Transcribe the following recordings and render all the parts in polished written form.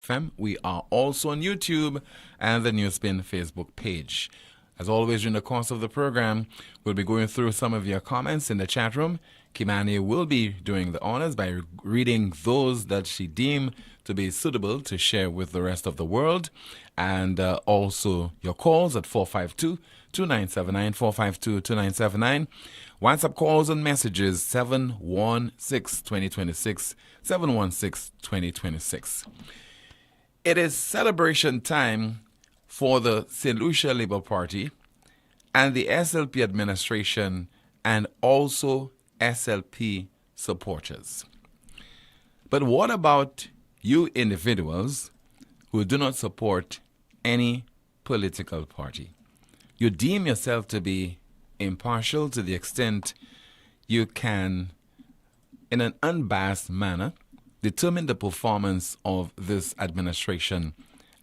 FM. We are also on YouTube and the NewsSpin Facebook page. As always, during the course of the program, we'll be going through some of your comments in the chat room. Kimani will be doing the honors by reading those that she deemed to be suitable to share with the rest of the world. And also your calls at 452-2979, 452-2979. WhatsApp calls and messages 716-2026, 716-2026. It is celebration time for the St. Lucia Labour Party and the SLP administration and also SLP supporters. But what about you individuals who do not support any political party? You deem yourself to be impartial to the extent you can, in an unbiased manner, determine the performance of this administration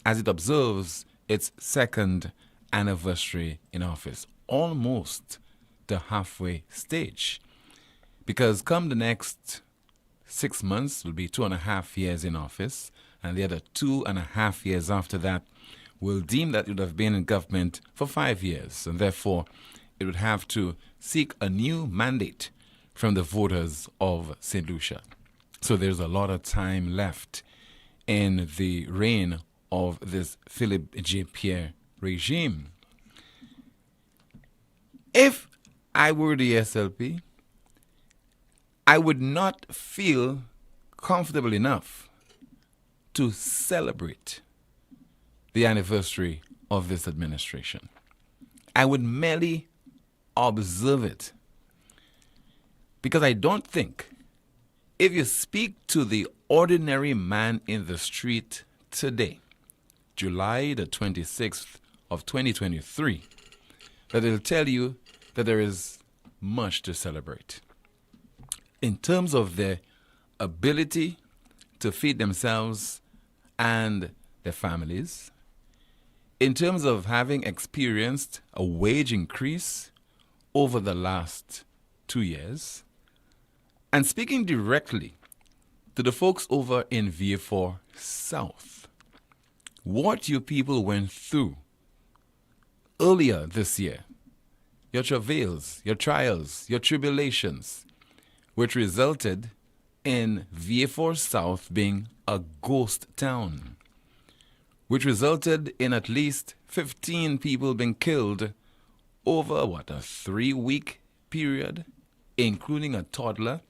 as it observes its second anniversary in office, almost the halfway stage. Because come the next 6 months will be 2.5 years in office, and the other 2.5 years after that will deem that it would have been in government for 5 years, and therefore it would have to seek a new mandate from the voters of St. Lucia. So there's a lot of time left in the reign of this Philippe J. Pierre regime. If I were the SLP, I would not feel comfortable enough to celebrate the anniversary of this administration. I would merely observe it. Because I don't think if you speak to the ordinary man in the street today, July the 26th of 2023, that it'll tell you that there is much to celebrate. In terms of their ability to feed themselves and their families, in terms of having experienced a wage increase over the last 2 years, and speaking directly to the folks over in VA4 South, what you people went through earlier this year, your travails, your trials, your tribulations, which resulted in VA4 South being a ghost town, which resulted in at least 15 people being killed over, a 3-week period, including a toddler,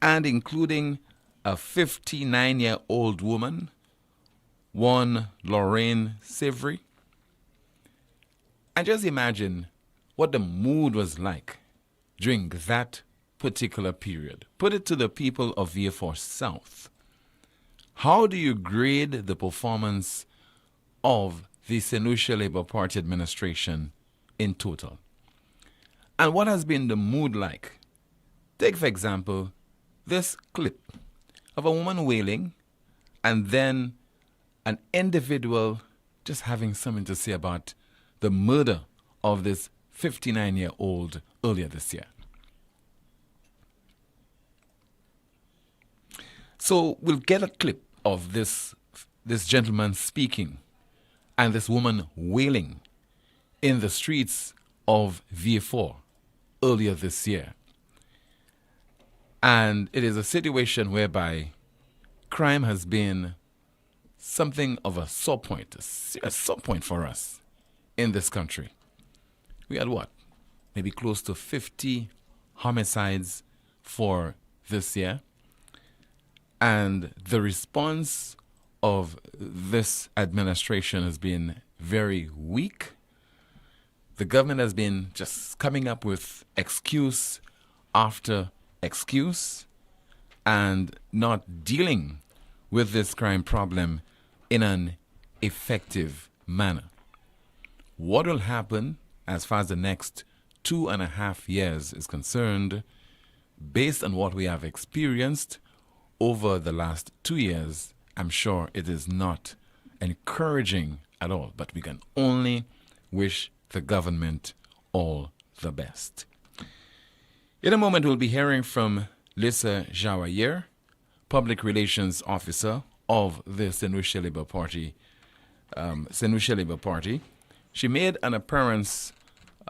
and including a 59-year-old woman, one Lorraine Savory. And just imagine what the mood was like during that particular period. Put it to the people of VA4 South. How do you grade the performance of the St. Lucia Labour Party administration in total? And what has been the mood like? Take, for example, this clip of a woman wailing and then an individual just having something to say about the murder of this 59-year-old earlier this year. So we'll get a clip of this gentleman speaking and this woman wailing in the streets of VA4 earlier this year. And it is a situation whereby crime has been something of a sore point, a serious sore point for us in this country. We had maybe close to 50 homicides for this year. And the response of this administration has been very weak. The government has been just coming up with excuse after excuse and not dealing with this crime problem in an effective manner. What will happen as far as the next 2.5 years is concerned, based on what we have experienced over the last 2 years, I'm sure it is not encouraging at all, but we can only wish the government all the best. In a moment, we'll be hearing from Lisa Jawayer, Public Relations Officer of the St. Lucia Labour Party. She made an appearance,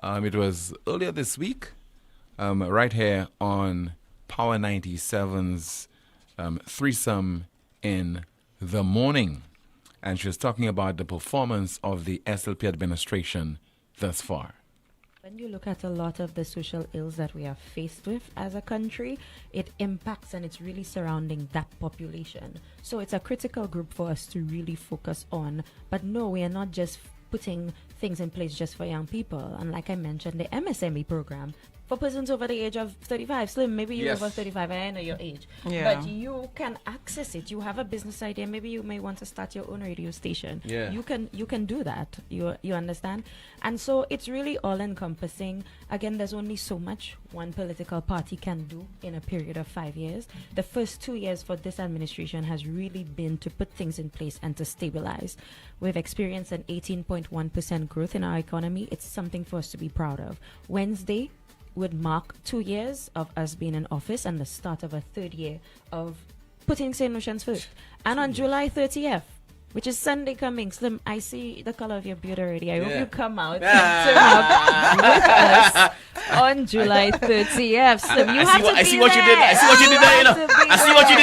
it was earlier this week, right here on Power 97's Threesome in the Morning. And she was talking about the performance of the SLP administration thus far. When you look at a lot of the social ills that we are faced with as a country, it impacts and it's really surrounding that population. So it's a critical group for us to really focus on. But no, we are not just putting things in place just for young people. And like I mentioned, the MSME program for persons over the age of 35. Slim, maybe you're over 35, and I know your age. Yeah. But you can access it. You have a business idea. Maybe you may want to start your own radio station. Yeah. You can do that. You understand? And so it's really all-encompassing. Again, there's only so much one political party can do in a period of 5 years. The first 2 years for this administration has really been to put things in place and to stabilize. We've experienced an 18.1% growth in our economy. It's something for us to be proud of. Wednesday would mark 2 years of us being in office and the start of a third year of putting St. Lucians first. And on July 30th, which is Sunday coming, Slim, I see the color of your beard already. I hope you come out and turn up with us on July 30th. Slim, you have to be there. I see what you did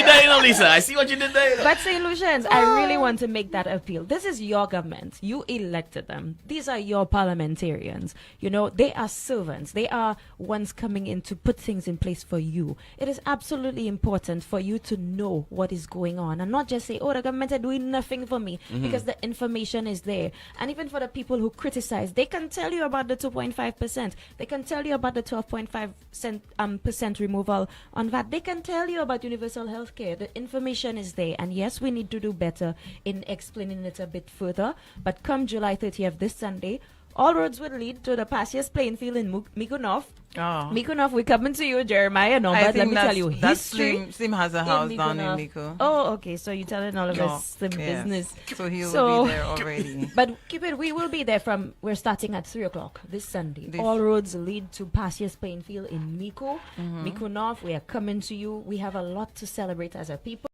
there, Lisa. I see what you did there. But St. Lucians, I really want to make that appeal. This is your government. You elected them. These are your parliamentarians. You know, they are servants. They are ones coming in to put things in place for you. It is absolutely important for you to know what is going on and not just say, oh, the government are doing nothing for me, because the information is there. And even for the people who criticize, they can tell you about the 2.5%. They can tell you about the 12.5% removal on VAT. They can tell you about universal health care. The information is there. And yes, we need to do better in explaining it a bit further. But come July 30th, this Sunday, all roads would lead to the Passias playing field in Mykonos. Mykonos, we're coming to you, Jeremiah. No, but let me tell you, history. Slim has a house down in Mykonos. Oh, okay. So you're telling all of us Slim business. So he will be there already. But keep it. We will be there we're starting at 3 o'clock this Sunday. All roads lead to Passias playing field in Mykonos. We are coming to you. We have a lot to celebrate as a people.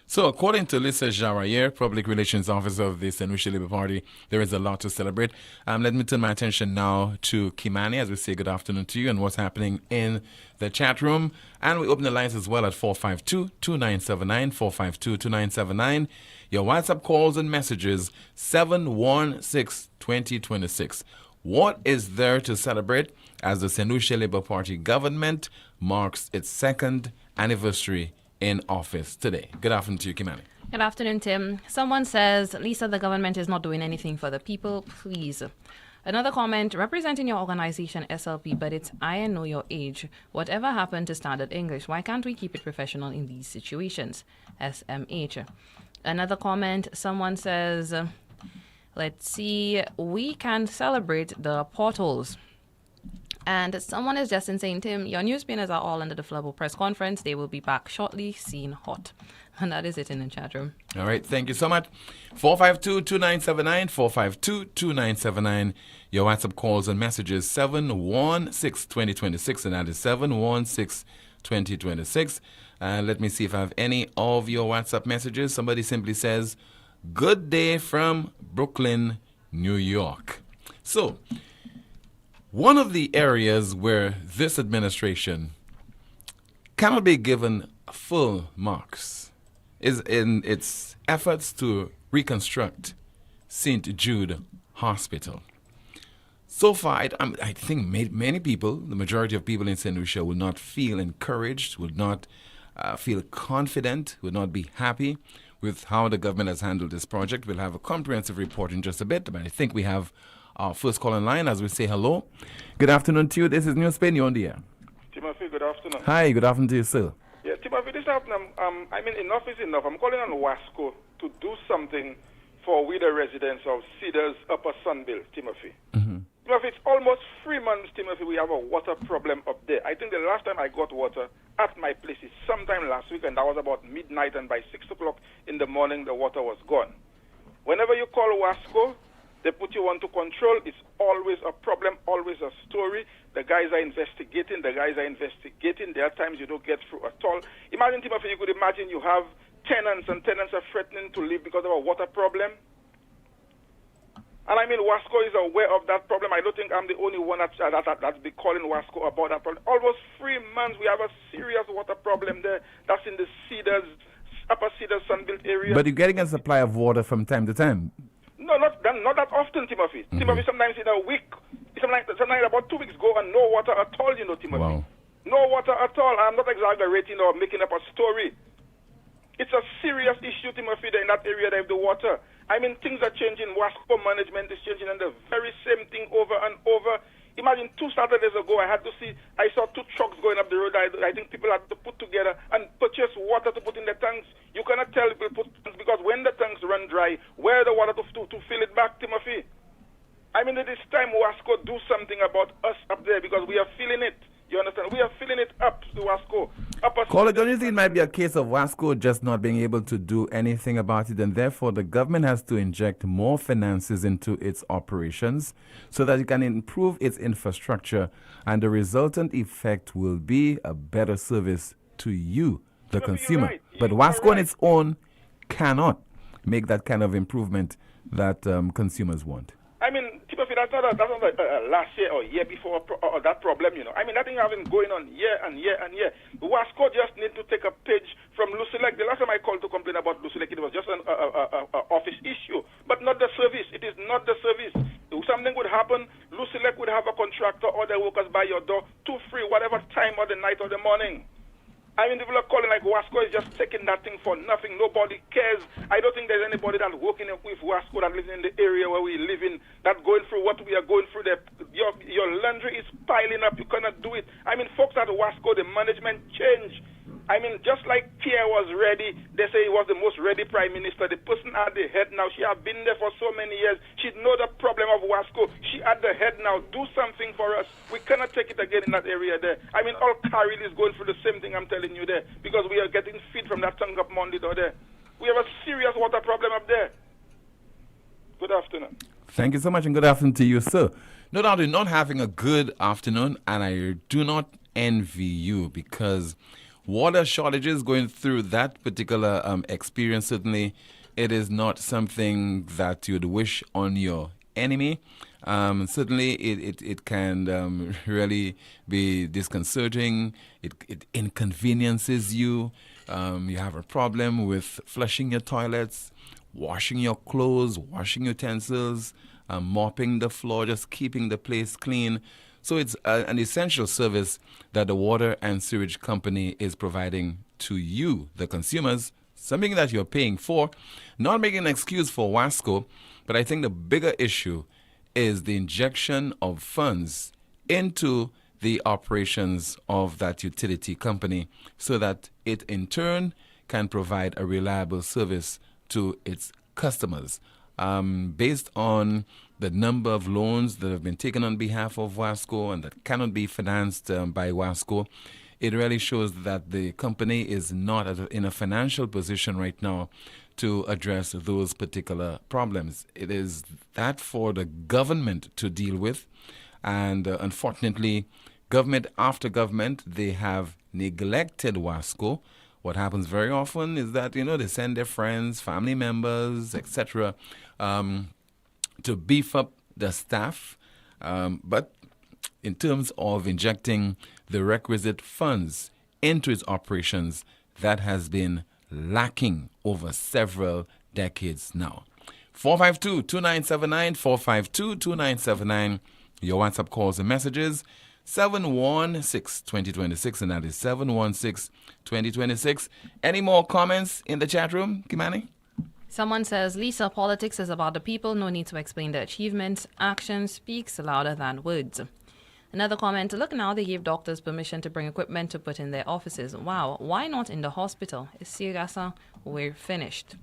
So, according to Lisa Jarayer, Public Relations Officer of the St. Lucia Labour Party, there is a lot to celebrate. Let me turn my attention now to Kimani as we say good afternoon to you and what's happening in the chat room. And we open the lines as well at 452-2979, 452-2979. Your WhatsApp calls and messages, 716-2026. What is there to celebrate as the St. Lucia Labour Party government marks its second anniversary in office today? Good afternoon to you, Kimani. Good afternoon, Tim. Someone says, Lisa, the government is not doing anything for the people. Please. Another comment, representing your organization, SLP, but it's I know your age. Whatever happened to standard English? Why can't we keep it professional in these situations? SMH. Another comment, someone says, let's see, we can celebrate the portals. And someone is just saying, Tim, your news spinners are all under the Flubble press conference. They will be back shortly, seen hot. And that is it in the chat room. All right, thank you so much. 452-2979, 452-2979. Your WhatsApp calls and messages, 716-2026, and that is 716-2026. Let me see if I have any of your WhatsApp messages. Somebody simply says, good day from Brooklyn, New York. So, one of the areas where this administration cannot be given full marks is in its efforts to reconstruct St. Jude Hospital. So far, I think many people, the majority of people in St. Lucia, will not feel encouraged, will not feel confident, will not be happy with how the government has handled this project. We'll have a comprehensive report in just a bit, but I think we have our first call in line as we say hello. Good afternoon to you. This is NewsSpin. You're on the air. Timothy, good afternoon. Hi, good afternoon to you, sir. Yeah, Timothy, this afternoon, I mean, enough is enough. I'm calling on WASCO to do something for we the residents of Cedars Upper Sunville, Timothy. Timothy, it's almost 3 months, Timothy, we have a water problem up there. I think the last time I got water at my place is sometime last week, and that was about midnight, and by 6 o'clock in the morning, the water was gone. Whenever you call WASCO, they put you on to control. It's always a problem, always a story. The guys are investigating. There are times you don't get through at all. Imagine, Timothy, you could imagine you have tenants, and tenants are threatening to leave because of a water problem. And I mean, Wasco is aware of that problem. I don't think I'm the only one that's been calling Wasco about that problem. Almost 3 months, we have a serious water problem there. That's in the Upper Cedars, Sunbelt area. But you're getting a supply of water from time to time. No, not that often, Timothy. Mm-hmm. Timothy, sometimes in a week, sometimes about 2 weeks go and no water at all, Timothy. Wow. No water at all. I'm not exaggerating or making up a story. It's a serious issue, Timothy, in that area there with the water. I mean, things are changing. Wasco management is changing, and the very same thing over and over. Imagine 2 Saturdays ago, I saw 2 trucks going up the road. I think people had to put together and purchase water to put in the tanks. You cannot tell people put tanks because when the tanks run dry, where the water to fill it back, Timothy? I mean, it is time Wasco do something about us up there because we are feeling it. You understand? We are filling it up to Wasco. Caller, don't you think it might be a case of Wasco just not being able to do anything about it, and therefore the government has to inject more finances into its operations so that it can improve its infrastructure, and the resultant effect will be a better service to you, the consumer. Right. But Wasco on its own cannot make that kind of improvement that consumers want. I mean, Timothy, that's not last year or year before or that problem, I mean, that thing has been going on year and year and year. Wasco just need to take a page from Lucilec. The last time I called to complain about Lucilec, it was just an office issue, but not the service. It is not the service. If something would happen, Lucilec would have a contractor or their workers by your door, 2 free, whatever time of the night or the morning. I mean, people are calling like Wasco is just taking that thing for nothing. Nobody cares. I don't think there's anybody that's working with Wasco that lives in the area where we live in that going through what we are going through there. Your laundry is piling up. You cannot do it. I mean, folks at Wasco, the management changed. I mean, just like Pierre was ready, they say he was the most ready prime minister. The person at the head now, she has been there for so many years. She knows the problem of Wasco. She at the head now. Do something for us. We cannot take it again in that area there. I mean, all Caril is going through the same thing I'm telling you there because we are getting feed from that tongue up Monday door there. We have a serious water problem up there. Good afternoon. Thank you so much, and good afternoon to you, sir. No doubt you're not having a good afternoon, and I do not envy you because water shortages, going through that particular experience, certainly it is not something that you'd wish on your enemy. Certainly it can really be disconcerting. It inconveniences you. You have a problem with flushing your toilets, washing your clothes, washing utensils, mopping the floor, just keeping the place clean. So it's an essential service that the water and sewage company is providing to you, the consumers, something that you're paying for. Not making an excuse for Wasco, but I think the bigger issue is the injection of funds into the operations of that utility company so that it in turn can provide a reliable service to its customers. Based on the number of loans that have been taken on behalf of Wasco and that cannot be financed by Wasco, it really shows that the company is not in a financial position right now to address those particular problems. It is that for the government to deal with, and unfortunately, government after government, they have neglected Wasco. What happens very often is that, they send their friends, family members, etc., to beef up the staff. But in terms of injecting the requisite funds into its operations, that has been lacking over several decades now. 452-2979, 452-2979, your WhatsApp calls and messages. 716-2026, and that is 716-2026. Any more comments in the chat room, Kimani? Someone says, Lisa, politics is about the people. No need to explain the achievements. Action speaks louder than words. Another comment, look now, they gave doctors permission to bring equipment to put in their offices. Wow, why not in the hospital? It's Sirasa, we're finished.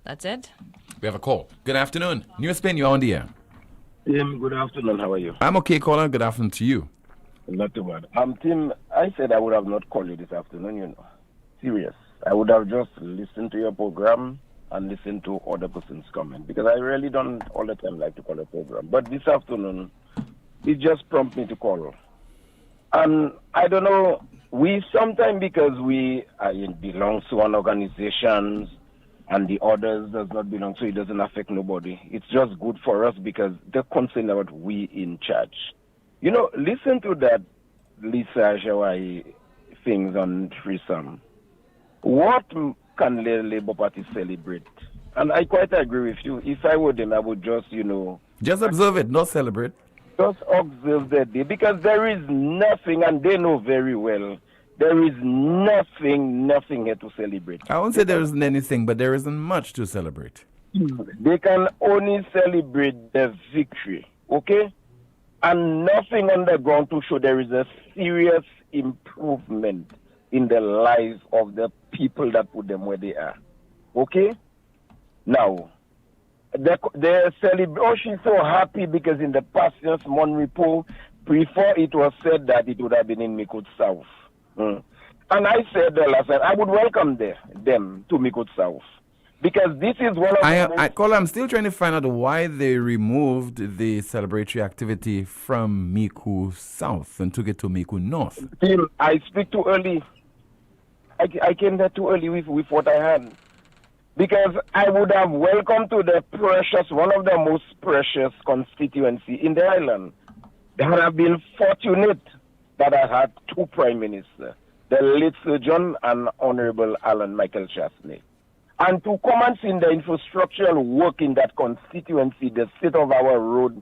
That's it. We have a call. Good afternoon. NewsSpin, you're on the air. Good afternoon. How are you? I'm okay, caller. Good afternoon to you. Not too bad. Tim, I said I would have not called you this afternoon, Serious. I would have just listened to your program and listened to other person's comment because I really don't all the time like to call a program. But this afternoon, it just prompted me to call. And I don't know we sometimes, because we belong to one organization and the others does not belong, so it doesn't affect nobody. It's just good for us because they're concerned about we in charge. You know, listen to that Lisa Jawai things on threesome. What can the Labour Party celebrate? And I quite agree with you. If I were them, I would just, just observe it, not celebrate. Just observe the day, because there is nothing, and they know very well, there is nothing here to celebrate. I won't say there isn't anything, but there isn't much to celebrate. They can only celebrate the victory, okay? And nothing on the ground to show there is a serious improvement in the lives of the people that put them where they are, okay? Now, they celebrate. Oh, she's so happy because in the past year's month poll, before it was said that it would have been in Micoud South. And I said last night, I would welcome them to Micoud South. Because this is one of I'm still trying to find out why they removed the celebratory activity from Micoud South and took it to Micoud North. Tim, I speak too early. I came there too early with what I had. Because I would have welcomed to the precious, one of the most precious constituency in the island. They have been fortunate that I had two prime ministers, the late Sir John and Honorable Alan Michael Chasney. And to come and see the infrastructural work in that constituency, the state of our road,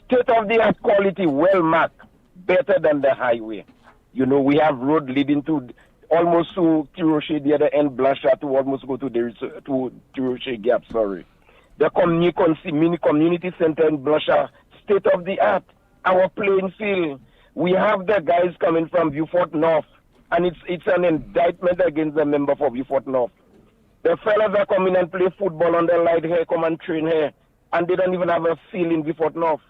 state-of-the-art quality, well marked, better than the highway. You know, we have road leading to almost to Tiroche, the other end, Blanchard, to almost go to Tiroche Gap, sorry. The mini community center in Blanchard, state of the art. Our playing field. We have the guys coming from Beaufort North, and it's an indictment against the member for Beaufort North. The fellas are coming and play football on the light here, come and train here, and they don't even have a field in Beaufort North.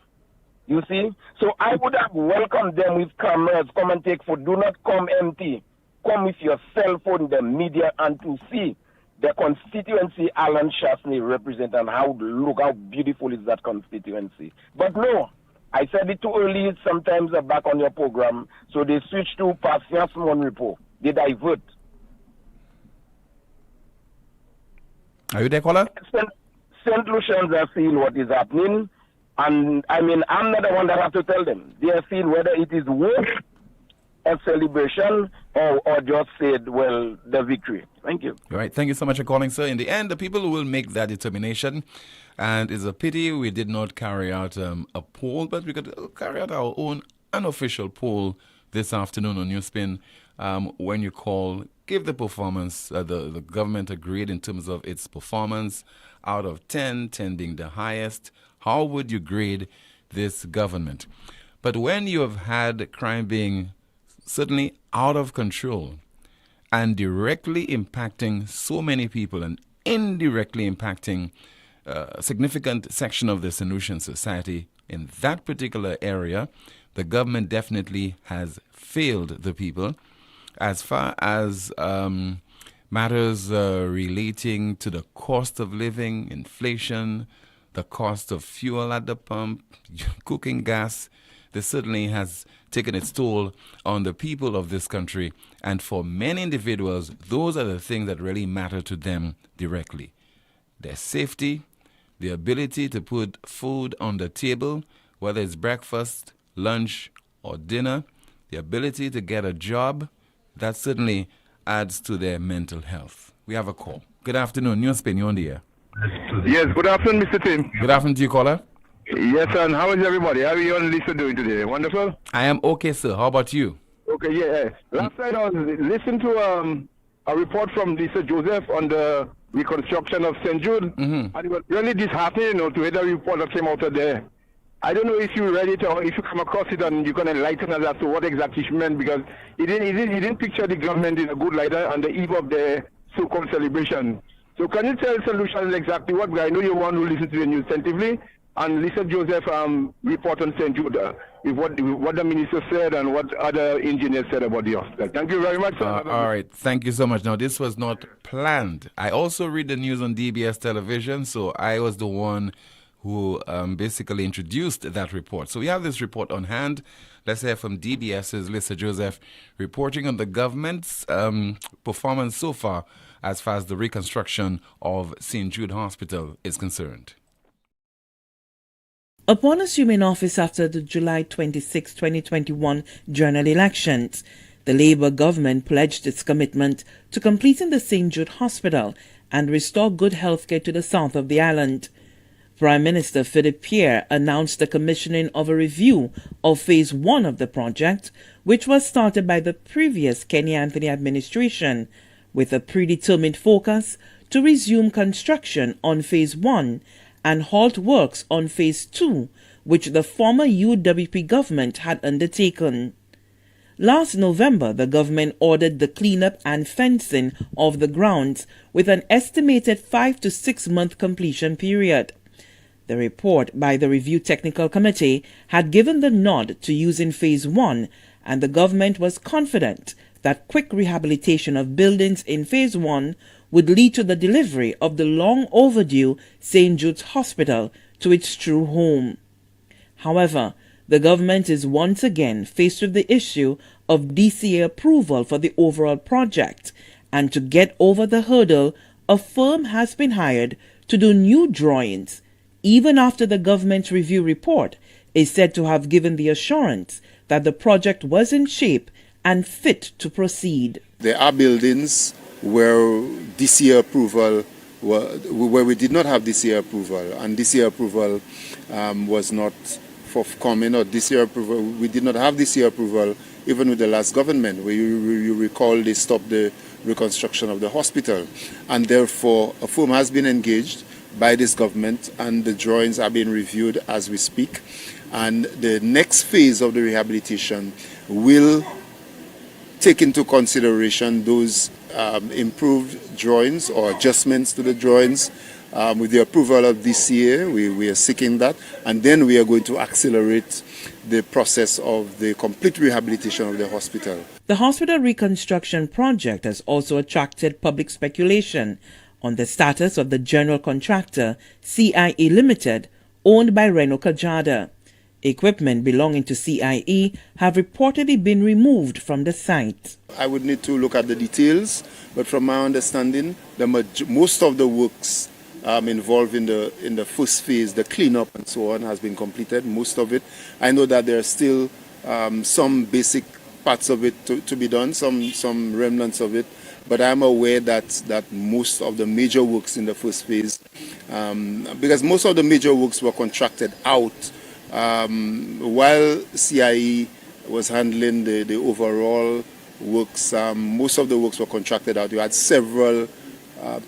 You see? So I would have welcomed them with cameras, come and take food. Do not come empty. Come with your cell phone, the media, and to see the constituency Alan Chasney represents and how beautiful is that constituency. But no, I said it too early, sometimes back on your program, so they switched to Patience Monrepo. They divert. Are you there, caller? St. Lucians are seeing what is happening, and I mean, I'm not the one that have to tell them. They are seeing whether it is worth a celebration or just said, well, the victory. Thank you. All right. Thank you so much for calling, sir. In the end, the people will make that determination. And it's a pity we did not carry out a poll, but we could carry out our own unofficial poll this afternoon on NewsSpin. When you call, give the performance, the government a grade in terms of its performance out of 10, 10 being the highest. How would you grade this government? But when you have had crime being certainly out of control and directly impacting so many people and indirectly impacting a significant section of the St. Lucian society in that particular area, the government definitely has failed the people. As far as matters relating to the cost of living, inflation, the cost of fuel at the pump, cooking gas, this certainly has taken its toll on the people of this country. And for many individuals, those are the things that really matter to them directly. Their safety, the ability to put food on the table, whether it's breakfast, lunch, or dinner, the ability to get a job, that certainly adds to their mental health. We have a call. Good afternoon. NewsSpin, you're on the air. Yes, good afternoon, Mr. Tim. Good afternoon to you, caller. Yes, and how is everybody? How are you and Lisa doing today? Wonderful? I am okay, sir. How about you? Okay, yeah. Last night I was listening to a report from Lisa Joseph on the reconstruction of St. Jude, and it was really disheartening, to hear the report that came out of there. I don't know if you read it or if you come across it and you can enlighten us as to what exactly she meant, because he didn't picture the government in a good light on the eve of the so-called celebration. So can you tell Solutions exactly what? Because I know you're one who listens to the news attentively. And Lisa Joseph report on St. Jude with what the minister said and what other engineers said about the hospital. Thank you very much, sir. All right. Thank you so much. Now, this was not planned. I also read the news on DBS television, so I was the one who basically introduced that report. So we have this report on hand. Let's hear from DBS's Lisa Joseph reporting on the government's performance so far as the reconstruction of St. Jude Hospital is concerned. Upon assuming office after the July 26, 2021 general elections, the Labour government pledged its commitment to completing the St. Jude Hospital and restore good health care to the south of the island. Prime Minister Philip Pierre announced the commissioning of a review of Phase 1 of the project, which was started by the previous Kenny Anthony administration, with a predetermined focus to resume construction on Phase 1 and halt works on Phase 2, which the former UWP government had undertaken. Last November, the government ordered the cleanup and fencing of the grounds with an estimated 5 to 6 month completion period. The report by the Review Technical Committee had given the nod to using Phase 1, and the government was confident that quick rehabilitation of buildings in Phase 1 would lead to the delivery of the long overdue St. Jude's Hospital to its true home. However, the government is once again faced with the issue of DCA approval for the overall project, and to get over the hurdle, a firm has been hired to do new drawings, even after the government review report is said to have given the assurance that the project was in shape and fit to proceed. There are buildings where DCA approval, where we did not have DCA approval, and DCA approval was not forthcoming, or DCA approval, we did not have DCA approval even with the last government, where you recall they stopped the reconstruction of the hospital, and therefore a firm has been engaged by this government, and the drawings are being reviewed as we speak, and the next phase of the rehabilitation will take into consideration those improved drawings or adjustments to the drawings. With the approval of DCA, we are seeking that, and then we are going to accelerate the process of the complete rehabilitation of the hospital. The hospital reconstruction project has also attracted public speculation on the status of the general contractor, CIE Limited, owned by Reno Kajada. Equipment belonging to CIE have reportedly been removed from the site. I would need to look at the details, but from my understanding, most of the works involved in the first phase, the cleanup and so on, has been completed, most of it. I know that there are still some basic parts of it to be done, some remnants of it, but I'm aware that most of the major works in the first phase, because most of the major works were contracted out while CIE was handling the overall works. Most of the works were contracted out. You had several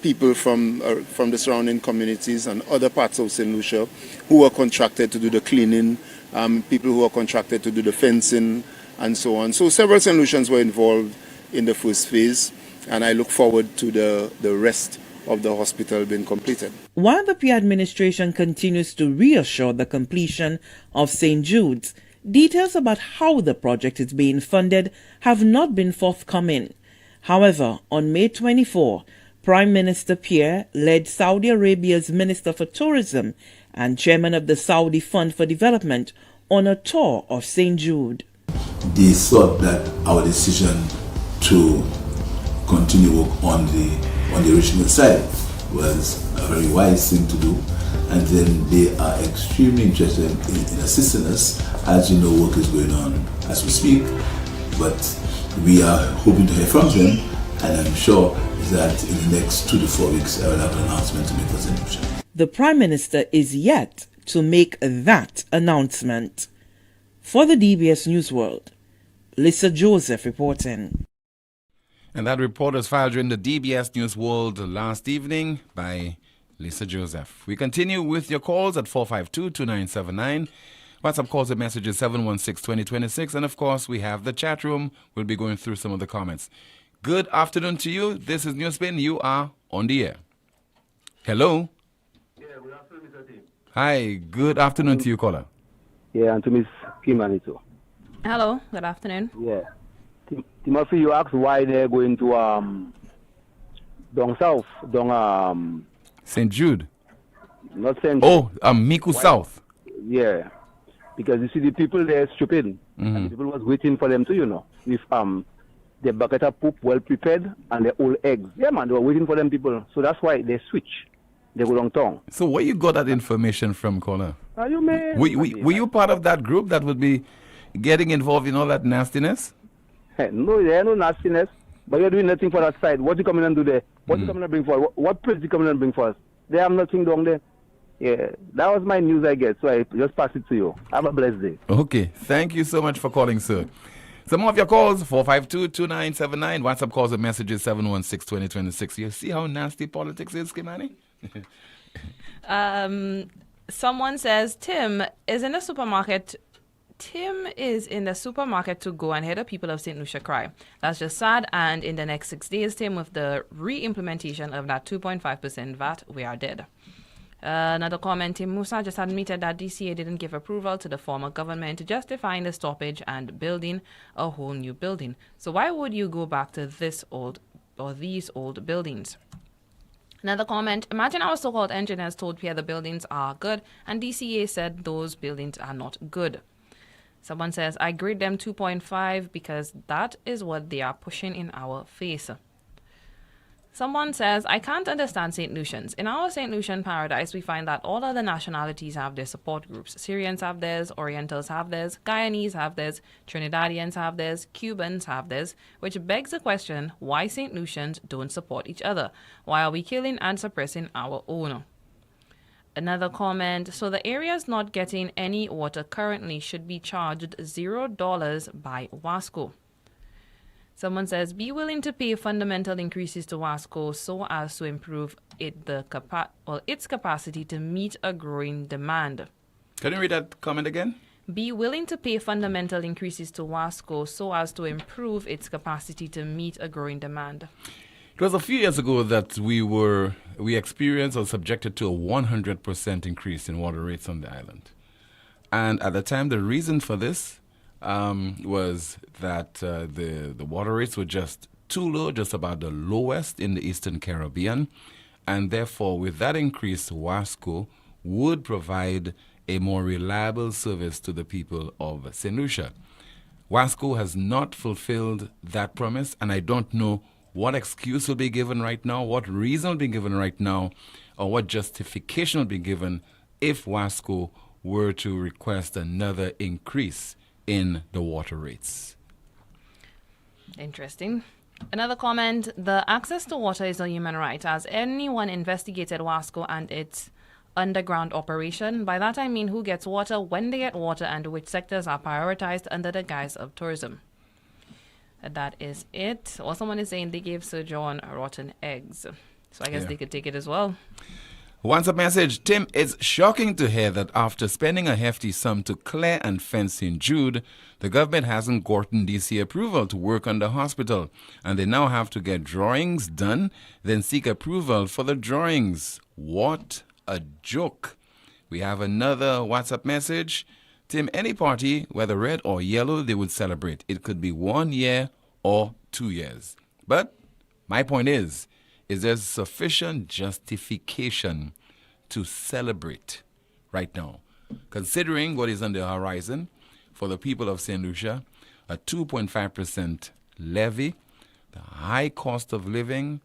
people from the surrounding communities and other parts of St. Lucia who were contracted to do the cleaning, people who were contracted to do the fencing and so on. So several St. Lucians were involved in the first phase, and I look forward to the rest of the hospital being completed. While the Pierre administration continues to reassure the completion of St. Jude's, details about how the project is being funded have not been forthcoming. However, on May 24, Prime Minister Pierre led Saudi Arabia's Minister for Tourism and Chairman of the Saudi Fund for Development on a tour of St. Jude. They thought that our decision to continue work on the original site was a very wise thing to do, and then they are extremely interested in assisting us. As you know, work is going on as we speak, but we are hoping to hear from them, and I'm sure that in the next 2 to 4 weeks I will have an announcement to make for St. Lucia. The Prime Minister is yet to make that announcement. For the DBS News World, Lisa Joseph reporting. And that report was filed during the DBS News World last evening by Lisa Joseph. We continue with your calls at 452-2979. WhatsApp calls and messages 716-2026. And of course, we have the chat room. We'll be going through some of the comments. Good afternoon to you. This is NewsSpin. You are on the air. Hello. Yeah, good afternoon, Mr. Tim. Hi. Good afternoon to you, caller. Yeah, and to Miss Kimanito. Hello. Good afternoon. Yeah. Timothy, you asked why they're going to down south, down St. Jude. not St. Jude. Oh, Miku South. Yeah, because you see the people there stupid, and the people was waiting for them too, with their bucket of poop well prepared and their old eggs. Yeah, man, they were waiting for them people, so that's why they switch. They go long tongue. So where you got that information from, caller? Are you man? Were you part of that group that would be getting involved in all that nastiness? No, there ain't no nastiness. But you're doing nothing for that side. What you coming and do there? What you coming and bring for us? What praise you coming and bring for us? They have nothing down there. Yeah, that was my news, I guess. So I just pass it to you. Have a blessed day. Okay, thank you so much for calling, sir. Some more of your calls, 452-2979. WhatsApp calls and messages, 716-2026. You see how nasty politics is, Kimani? Someone says, Tim is in the supermarket to go and hear the people of St. Lucia cry. That's just sad. And in the next 6 days, Tim, with the re-implementation of that 2.5% VAT, we are dead. Another comment, Tim Musa just admitted that DCA didn't give approval to the former government, justifying the stoppage and building a whole new building. So why would you go back to these old buildings? Another comment, imagine our so-called engineers told Pierre the buildings are good, and DCA said those buildings are not good. Someone says, I grade them 2.5 because that is what they are pushing in our face. Someone says, I can't understand St. Lucians. In our St. Lucian paradise, we find that all other nationalities have their support groups. Syrians have theirs, Orientals have theirs, Guyanese have theirs, Trinidadians have theirs, Cubans have theirs, which begs the question, why St. Lucians don't support each other? Why are we killing and suppressing our own? Another comment, so the areas not getting any water currently should be charged $0 by WASCO. Someone says, be willing to pay fundamental increases to WASCO so as to improve its capacity to meet a growing demand. Can you read that comment again? Be willing to pay fundamental increases to WASCO so as to improve its capacity to meet a growing demand. It was a few years ago that we experienced or subjected to a 100% increase in water rates on the island. And at the time, the reason for this was that the water rates were just too low, just about the lowest in the Eastern Caribbean. And therefore, with that increase, WASCO would provide a more reliable service to the people of St. Lucia. WASCO has not fulfilled that promise, and I don't know what excuse will be given right now, what reason will be given right now, or what justification will be given if WASCO were to request another increase in the water rates. Interesting. Another comment, the access to water is a human right. Has anyone investigated WASCO and its underground operation? By that I mean who gets water, when they get water, and which sectors are prioritized under the guise of tourism. That is it. Or someone is saying they gave Sir John rotten eggs. So I guess they could take it as well. WhatsApp message, Tim, it's shocking to hear that after spending a hefty sum to clear and fence St. Jude, the government hasn't gotten DC approval to work on the hospital, and they now have to get drawings done, then seek approval for the drawings. What a joke. We have another WhatsApp message. Tim, any party, whether red or yellow, they would celebrate. It could be 1 year or 2 years. But my point is there sufficient justification to celebrate right now? Considering what is on the horizon for the people of St. Lucia, a 2.5% levy, the high cost of living,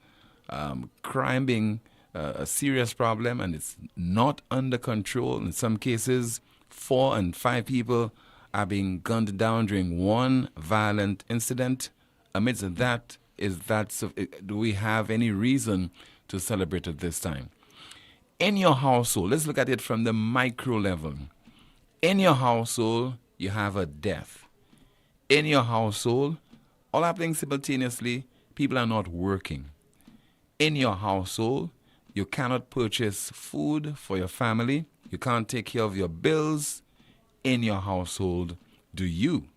crime being a serious problem, and it's not under control. In some cases, 4 and 5 people are being gunned down during one violent incident. Amidst that, do we have any reason to celebrate at this time? In your household, let's look at it from the micro level. In your household, you have a death. In your household, all happening simultaneously, people are not working. In your household, you cannot purchase food for your family. You can't take care of your bills. In your household, do you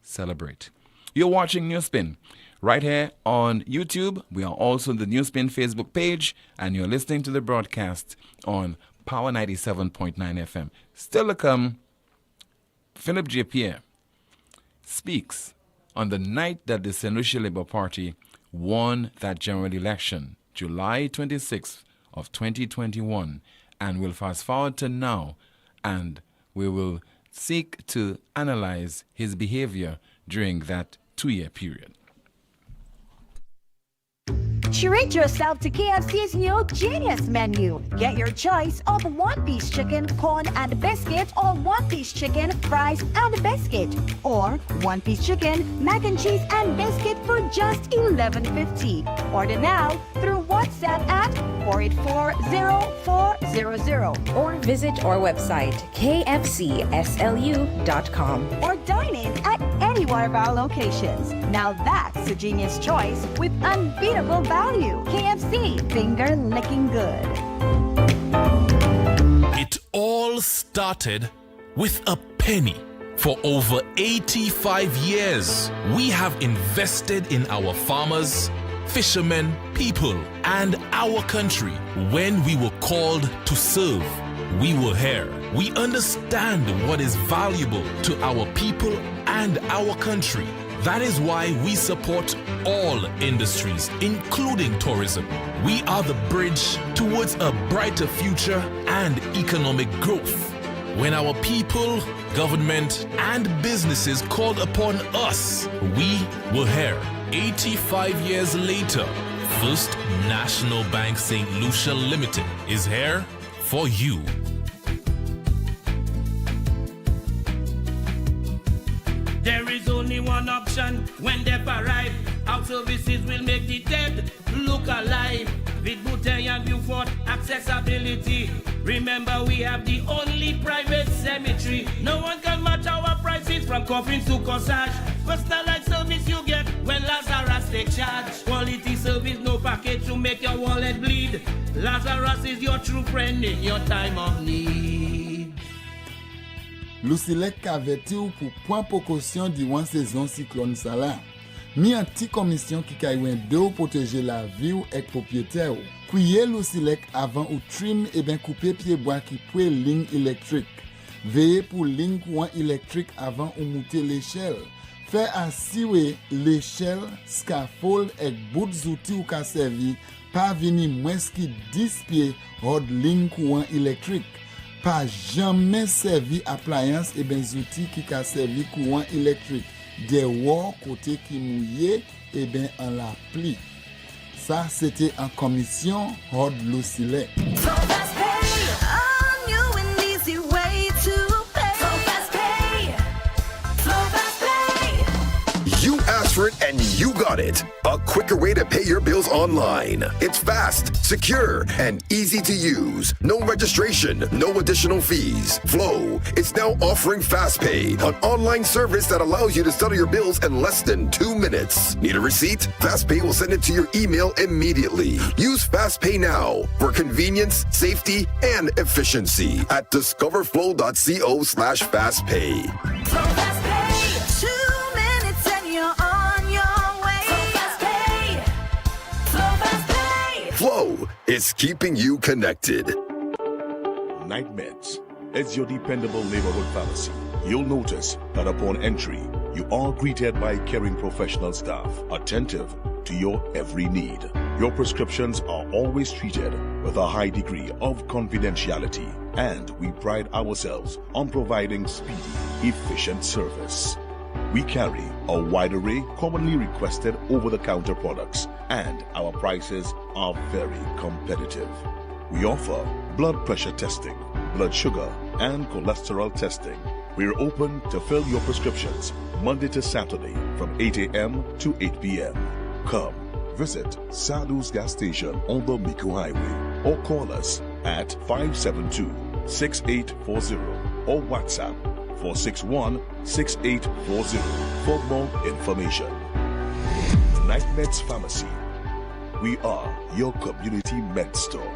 celebrate? You're watching NewsSpin right here on YouTube. We are also on the NewsSpin Facebook page, and you're listening to the broadcast on Power 97.9 FM. Still to come, Philip J. Pierre speaks on the night that the St. Lucia Labour Party won that general election, July 26th of 2021, And we'll fast forward to now, and we will seek to analyze his behavior during that 2-year period. Treat yourself to KFC's new Genius menu. Get your choice of one-piece chicken, corn and biscuit, or one-piece chicken, fries and biscuit, or one-piece chicken, mac and cheese and biscuit for just $11.50. Order now through WhatsApp at 484-0400 or visit our website kfcslu.com or dine in at any one of our locations. Now that's a genius choice with unbeatable value. KFC, finger licking good. It all started with a penny. For over 85 years, we have invested in our farmers, fishermen, people, and our country. When we were called to serve, we were here. We understand what is valuable to our people and our country. That is why we support all industries, including tourism. We are the bridge towards a brighter future and economic growth. When our people, government, and businesses called upon us, we were here. 85 years later, First National Bank St. Lucia Limited is here for you. There is only one option when they arrive. Our services will make the dead look alive. With Bouteille and Beaufort accessibility. Remember, we have the only private cemetery. No one can match our prices from coffins to corsage. Personalized service you get when Lazarus takes charge. Quality service, no package to make your wallet bleed. Lazarus is your true friend in your time of need. Lucilec averti ou pour point précaution durant saison cyclone ça là. Mi un petit commission qui kaywen de ou protéger la vie ou ek propriétaire ou. Kouye Lucilec avant ou trim et ben couper pied bois qui poué ligne électrique. Veillez pour ligne courant électrique avant ou monter l'échelle. Fait assurer l'échelle, scaffold et bout d'outil ou ka servi pas venir moins qui 10 pieds hors ligne courant électrique. Pas jamais servi appliance et ben outils qui ka servi courant électrique. Des wall côté qui mouillé et ben en la pli. Ça c'était en commission hors Lucilec. You asked for it and you got it. A quicker way to pay your bills online. It's fast, secure, and easy to use. No registration, no additional fees. Flow is now offering FastPay, an online service that allows you to settle your bills in less than 2 minutes. Need a receipt? FastPay will send it to your email immediately. Use FastPay now for convenience, safety, and efficiency at discoverflow.co/fastpay. Flow is keeping you connected. Nightmares is your dependable neighborhood pharmacy. You'll notice that upon entry, you are greeted by caring professional staff, attentive to your every need. Your prescriptions are always treated with a high degree of confidentiality, and we pride ourselves on providing speedy, efficient service. We carry a wide array commonly requested over-the-counter products, and our prices are very competitive. We offer blood pressure testing, blood sugar, and cholesterol testing. We're open to fill your prescriptions Monday to Saturday from 8 a.m. to 8 p.m. Come visit Sadu's gas station on the Miku Highway or call us at 572-6840 or WhatsApp 461-6840 for more information. Nightmeds Pharmacy. We are your community med store.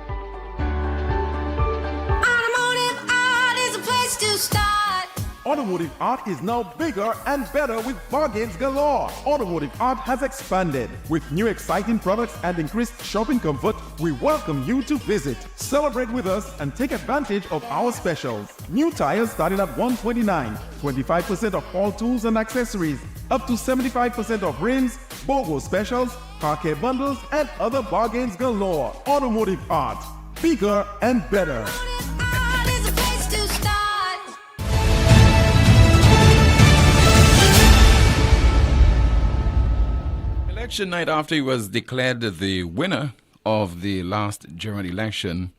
Automotive art is a place to start. Automotive art is now bigger and better with bargains galore. Automotive art has expanded. With new exciting products and increased shopping comfort, we welcome you to visit. Celebrate with us and take advantage of our specials. New tires starting at $129, 25% off all tools and accessories, up to 75% off rims, BOGO specials, car care bundles, and other bargains galore. Automotive art, bigger and better. election night, after he was declared the winner of the last general election,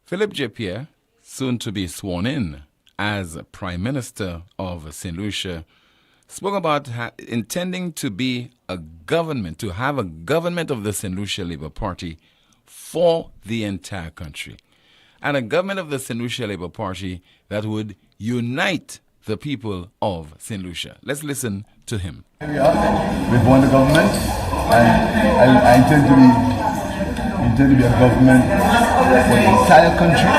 Philip J. Pierre, soon to be sworn in as Prime Minister of St. Lucia, spoke about intending to be a government, to have a government of the St. Lucia Labour Party for the entire country. And a government of the St. Lucia Labour Party that would unite the people of St. Lucia. Let's listen to him. We've won the government, and I intend to be a government for the entire country,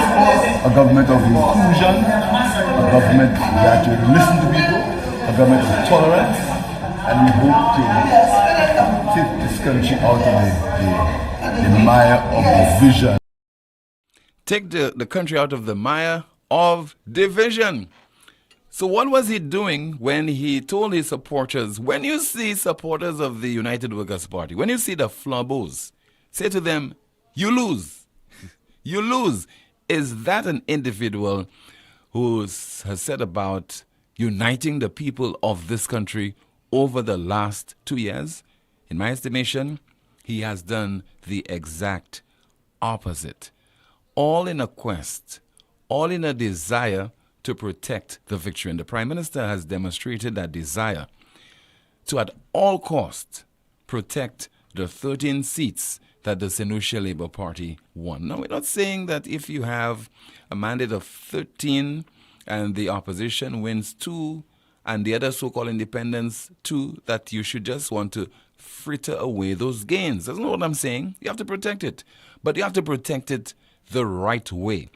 a government of inclusion, a government that will listen to people, a government of tolerance, and we hope to take this country out of the mire of division. Take the country out of the mire of division. So what was he doing when he told his supporters, when you see supporters of the United Workers' Party, when you see the flabos, say to them, you lose. You lose. Is that an individual who has said about uniting the people of this country over the last 2 years? In my estimation, he has done the exact opposite. All in a quest, all in a desire to protect the victory. And the Prime Minister has demonstrated that desire to, at all costs, protect the 13 seats that the St. Lucia Labour Party won. Now, we're not saying that if you have a mandate of 13 and the opposition wins 2 and the other so-called independents 2, that you should just want to fritter away those gains. That's not what I'm saying. You have to protect it. But you have to protect it the right way.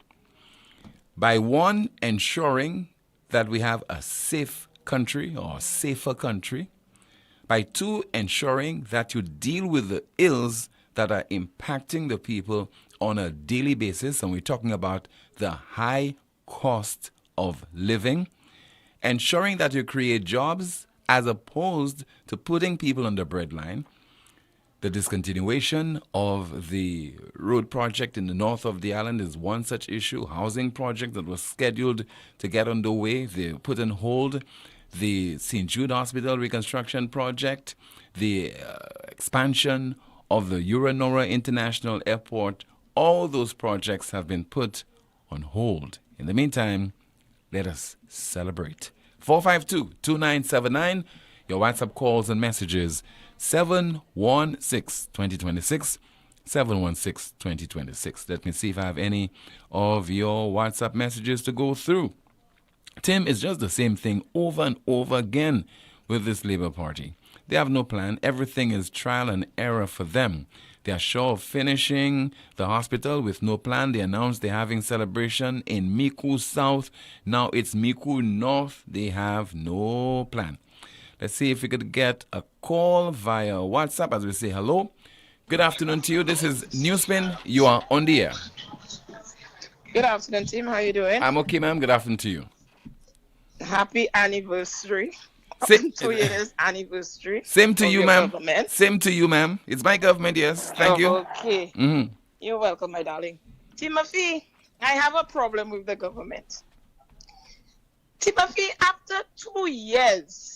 By one, ensuring that we have a safe country or a safer country. By 2, ensuring that you deal with the ills that are impacting the people on a daily basis. And we're talking about the high cost of living. Ensuring that you create jobs as opposed to putting people on the breadline. The discontinuation of the road project in the north of the island is one such issue. Housing project that was scheduled to get underway, they put on hold. The St. Jude Hospital reconstruction project, the expansion of the Uranora International Airport, all those projects have been put on hold. In the meantime, let us celebrate. 452-2979, your WhatsApp calls and messages, 716-2026, 716-2026. Let me see if I have any of your WhatsApp messages to go through. Tim, it's just the same thing over and over again with this Labour Party. They have no plan. Everything is trial and error for them. They are sure of finishing the hospital with no plan. They announced they're having celebration in Miku South. Now it's Miku North. They have no plan. Let's see if we could get a call via WhatsApp as we say hello. Good afternoon to you. This is NewsSpin. You are on the air. Good afternoon, Tim. How are you doing? I'm okay, ma'am. Good afternoon to you. Happy anniversary. 2 years anniversary. Same to you, ma'am. Government. Same to you, ma'am. It's my government, yes. Thank you. Okay. Mm-hmm. You're welcome, my darling. Timothy, I have a problem with the government. Timothy, after 2 years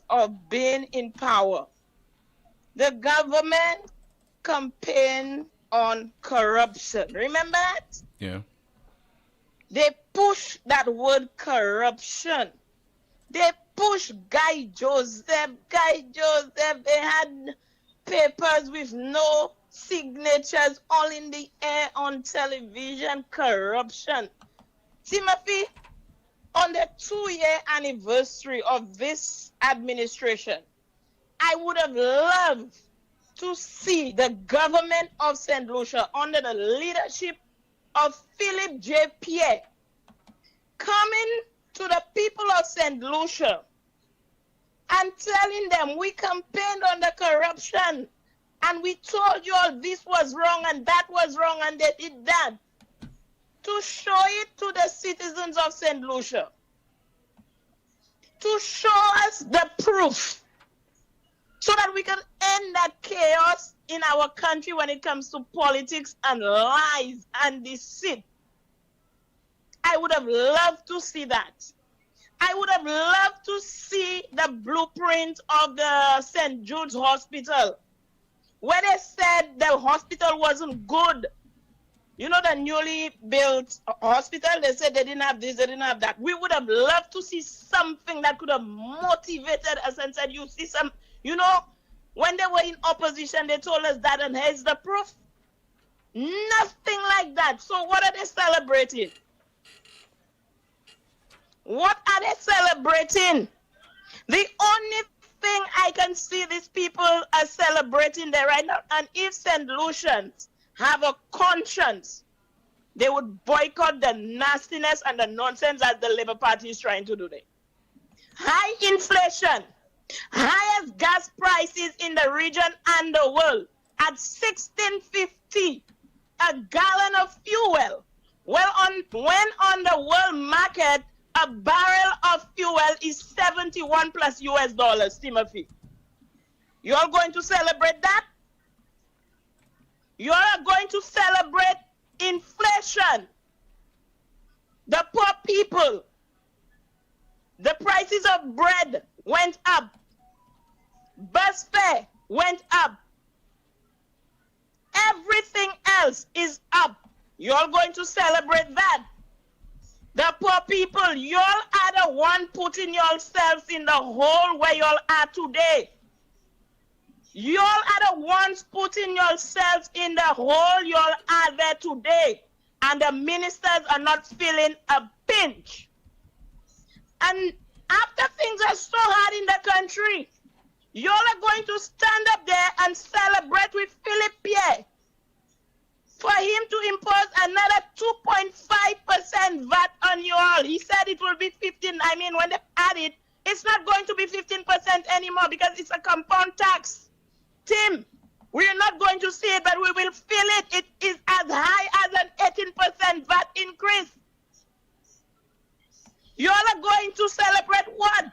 of being in power, the government campaigned on corruption. Remember that? Yeah. They push that word corruption. They push Guy Joseph. They had papers with no signatures, all in the air on television. Corruption. Timothy, on the 2-year anniversary of this administration, I would have loved to see the government of St. Lucia under the leadership of Philip J. Pierre coming to the people of St. Lucia and telling them we campaigned on the corruption and we told you all this was wrong and that was wrong and they did that. To show it to the citizens of St. Lucia. To show us the proof so that we can end that chaos in our country when it comes to politics and lies and deceit. I would have loved to see that. I would have loved to see the blueprint of the St. Jude's Hospital, where they said the hospital wasn't good. You know, the newly built hospital, they said they didn't have this, they didn't have that. We would have loved to see something that could have motivated us and said, you see some, you know, when they were in opposition, they told us that, and here's the proof. Nothing like that. So what are they celebrating? What are they celebrating? The only thing I can see these people are celebrating there right now, and if St. Lucians have a conscience, they would boycott the nastiness and the nonsense that the Labour Party is trying to do there. High inflation, highest gas prices in the region and the world at $16.50 a gallon of fuel. Well, when on the world market, a barrel of fuel is 71 plus US dollars, Timothy. You're going to celebrate that? You're going to celebrate inflation. The poor people. The prices of bread went up. Bus fare went up. Everything else is up. You're going to celebrate that. The poor people, y'all are the one putting yourselves in the hole where y'all are today. Y'all are the ones putting yourselves in the hole y'all are there today. And the ministers are not feeling a pinch. And after things are so hard in the country, y'all are going to stand up there and celebrate with Philip Pierre for him to impose another 2.5% VAT on you all. He said it will be 15. I mean, when they add it, it's not going to be 15% anymore because it's a compound tax. Tim, we're not going to see it, but we will feel it. It is as high as an 18% VAT increase. You all are going to celebrate what?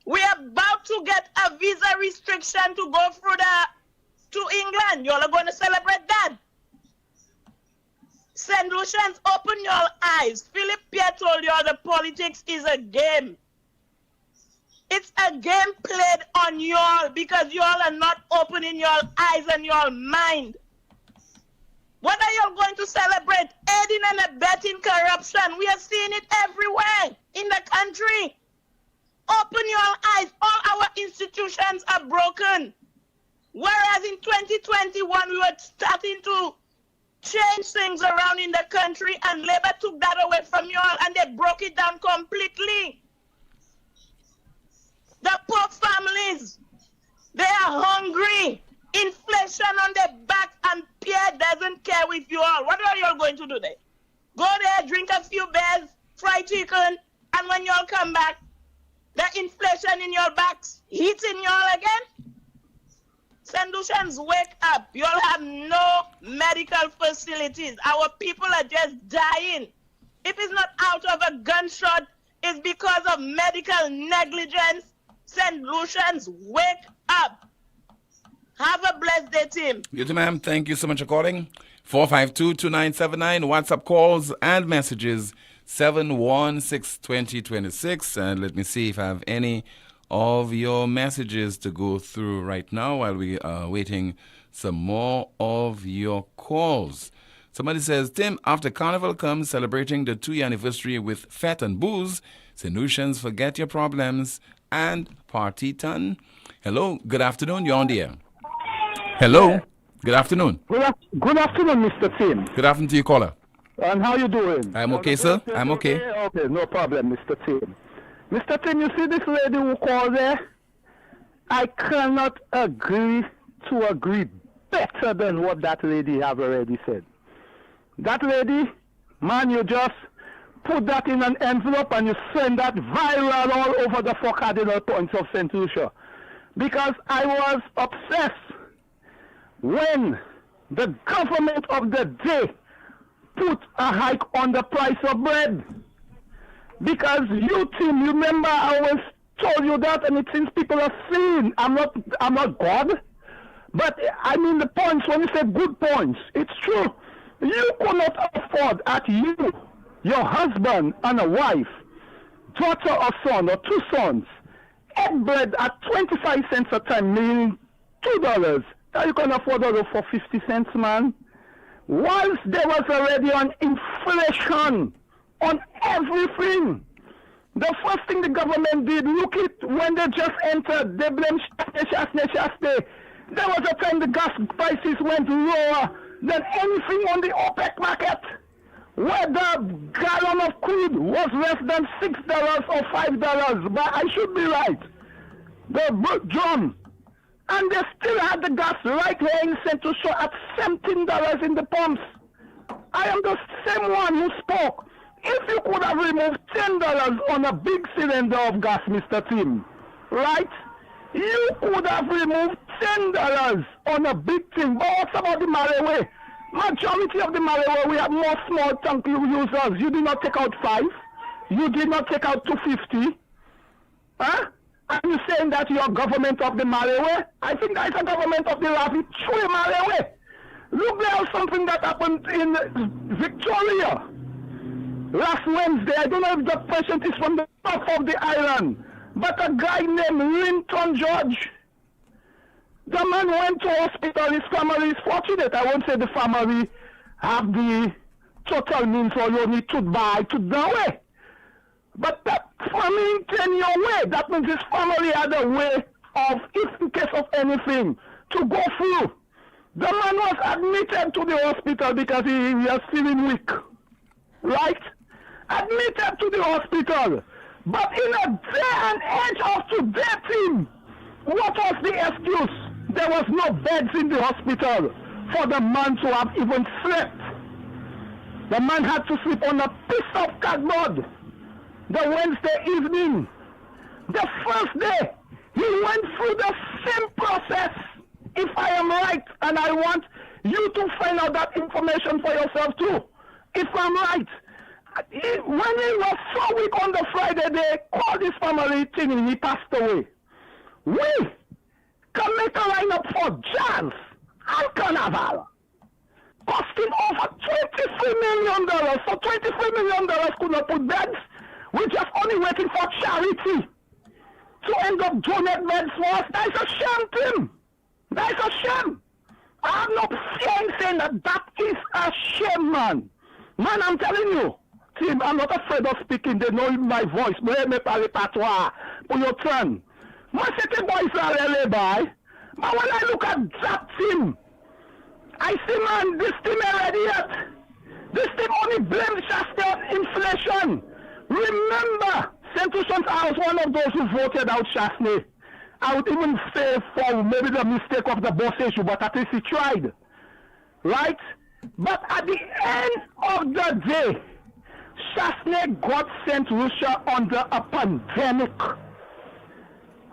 We're about to get a visa restriction to go through to England. You all are going to celebrate that. St. Lucians, open your eyes. Philip Pierre told you all the politics is a game. It's a game played on y'all because y'all are not opening your eyes and your mind. What are y'all going to celebrate? Aiding and abetting corruption. We are seeing it everywhere in the country. Open your eyes. All our institutions are broken. Whereas in 2021, we were starting to change things around in the country, and Labour took that away from you all, and they broke it down completely. The poor families, they are hungry. Inflation on their backs, and Pierre doesn't care with you all. What are you all going to do there? Go there, drink a few beers, fried chicken, and when you all come back, the inflation in your backs hitting you all again? St. Lucians, wake up. You all have no medical facilities. Our people are just dying. If it's not out of a gunshot, it's because of medical negligence. St. Lucians, wake up. Have a blessed day, team. You too, ma'am. Thank you so much for calling. 452-2979. WhatsApp calls and messages 716-2026. And let me see if I have any of your messages to go through right now while we are waiting some more of your calls. Somebody says, Tim, after Carnival comes celebrating the 2-year anniversary with fete and booze, St. Lucians, forget your problems and party ton. Hello, good afternoon. You're on the air. Hello, good afternoon. Good afternoon, Mr. Tim. Good afternoon to you, caller. And how you doing? I'm okay, sir. I'm okay. Okay, no problem, Mr. Tim. Mr. Tim, you see this lady who called there? I cannot agree better than what that lady have already said. That lady, man, you just put that in an envelope and you send that viral all over the 4 cardinal points of St. Lucia. Because I was obsessed when the government of the day put a hike on the price of bread. Because you, Tim, remember I always told you that, and it seems people are seeing. I'm not God, but I mean the points. When you say good points, it's true. You could not afford at you, your husband and a wife, daughter or son or two sons, egg bread at 25 cents a time, meaning $2. Now you can afford it for 50 cents, man. Once there was already an inflation on everything, the first thing the government did, look it, when they just entered, they blamed Shasne. There was a time the gas prices went lower than anything on the OPEC market, where the gallon of crude was less than $6 or $5, but I should be right. The John, and they still had the gas right here in Central Shore at $17 in the pumps. I am the same one who spoke. If you could have removed $10 on a big cylinder of gas, Mr. Tim, right? You could have removed $10 on a big thing. But what about the Malawi? Majority of the Malawi, we have more small tank users. You did not take out 5. You did not take out 250. Huh? Are you saying that you are government of the Malawi? I think that is a government of the Ravi Chui Malawi. Look, there was something that happened in Victoria last Wednesday. I don't know if the patient is from the top of the island, but a guy named Linton George, the man went to hospital. His family is fortunate. I won't say the family have the total means or you need to buy to the way. But that family 10-year way, that means his family had a way of, if in case of anything, to go through. The man was admitted to the hospital because he was feeling weak. Right? Admitted to the hospital. But in a day and age of today, Tim, what was the excuse? There was no beds in the hospital for the man to have even slept. The man had to sleep on a piece of cardboard. The Wednesday evening, the first day, he went through the same process. If I am right, and I want you to find out that information for yourself too. If I'm right, when he was so weak on the Friday, they called his family thing and he passed away. We can make a lineup for jazz and carnival, costing over $23 million. So $23 million could not put beds. We're just only waiting for charity to end up donate beds for us. That is a shame, Tim. That is a shame. I have no fear in saying that is a shame, man. Man, I'm telling you, Tim, I'm not afraid of speaking. They know my voice. Me parle patois. For your turn. My city boys are really by. But when I look at that team, I see, man, this team already yet. This team only blames Shasta inflation. Remember, Centurions, I was one of those who voted out Shasney. I would even say for maybe the mistake of the boss issue, but at least he tried. Right? But at the end of the day, Shasney got St. Lucia under a pandemic.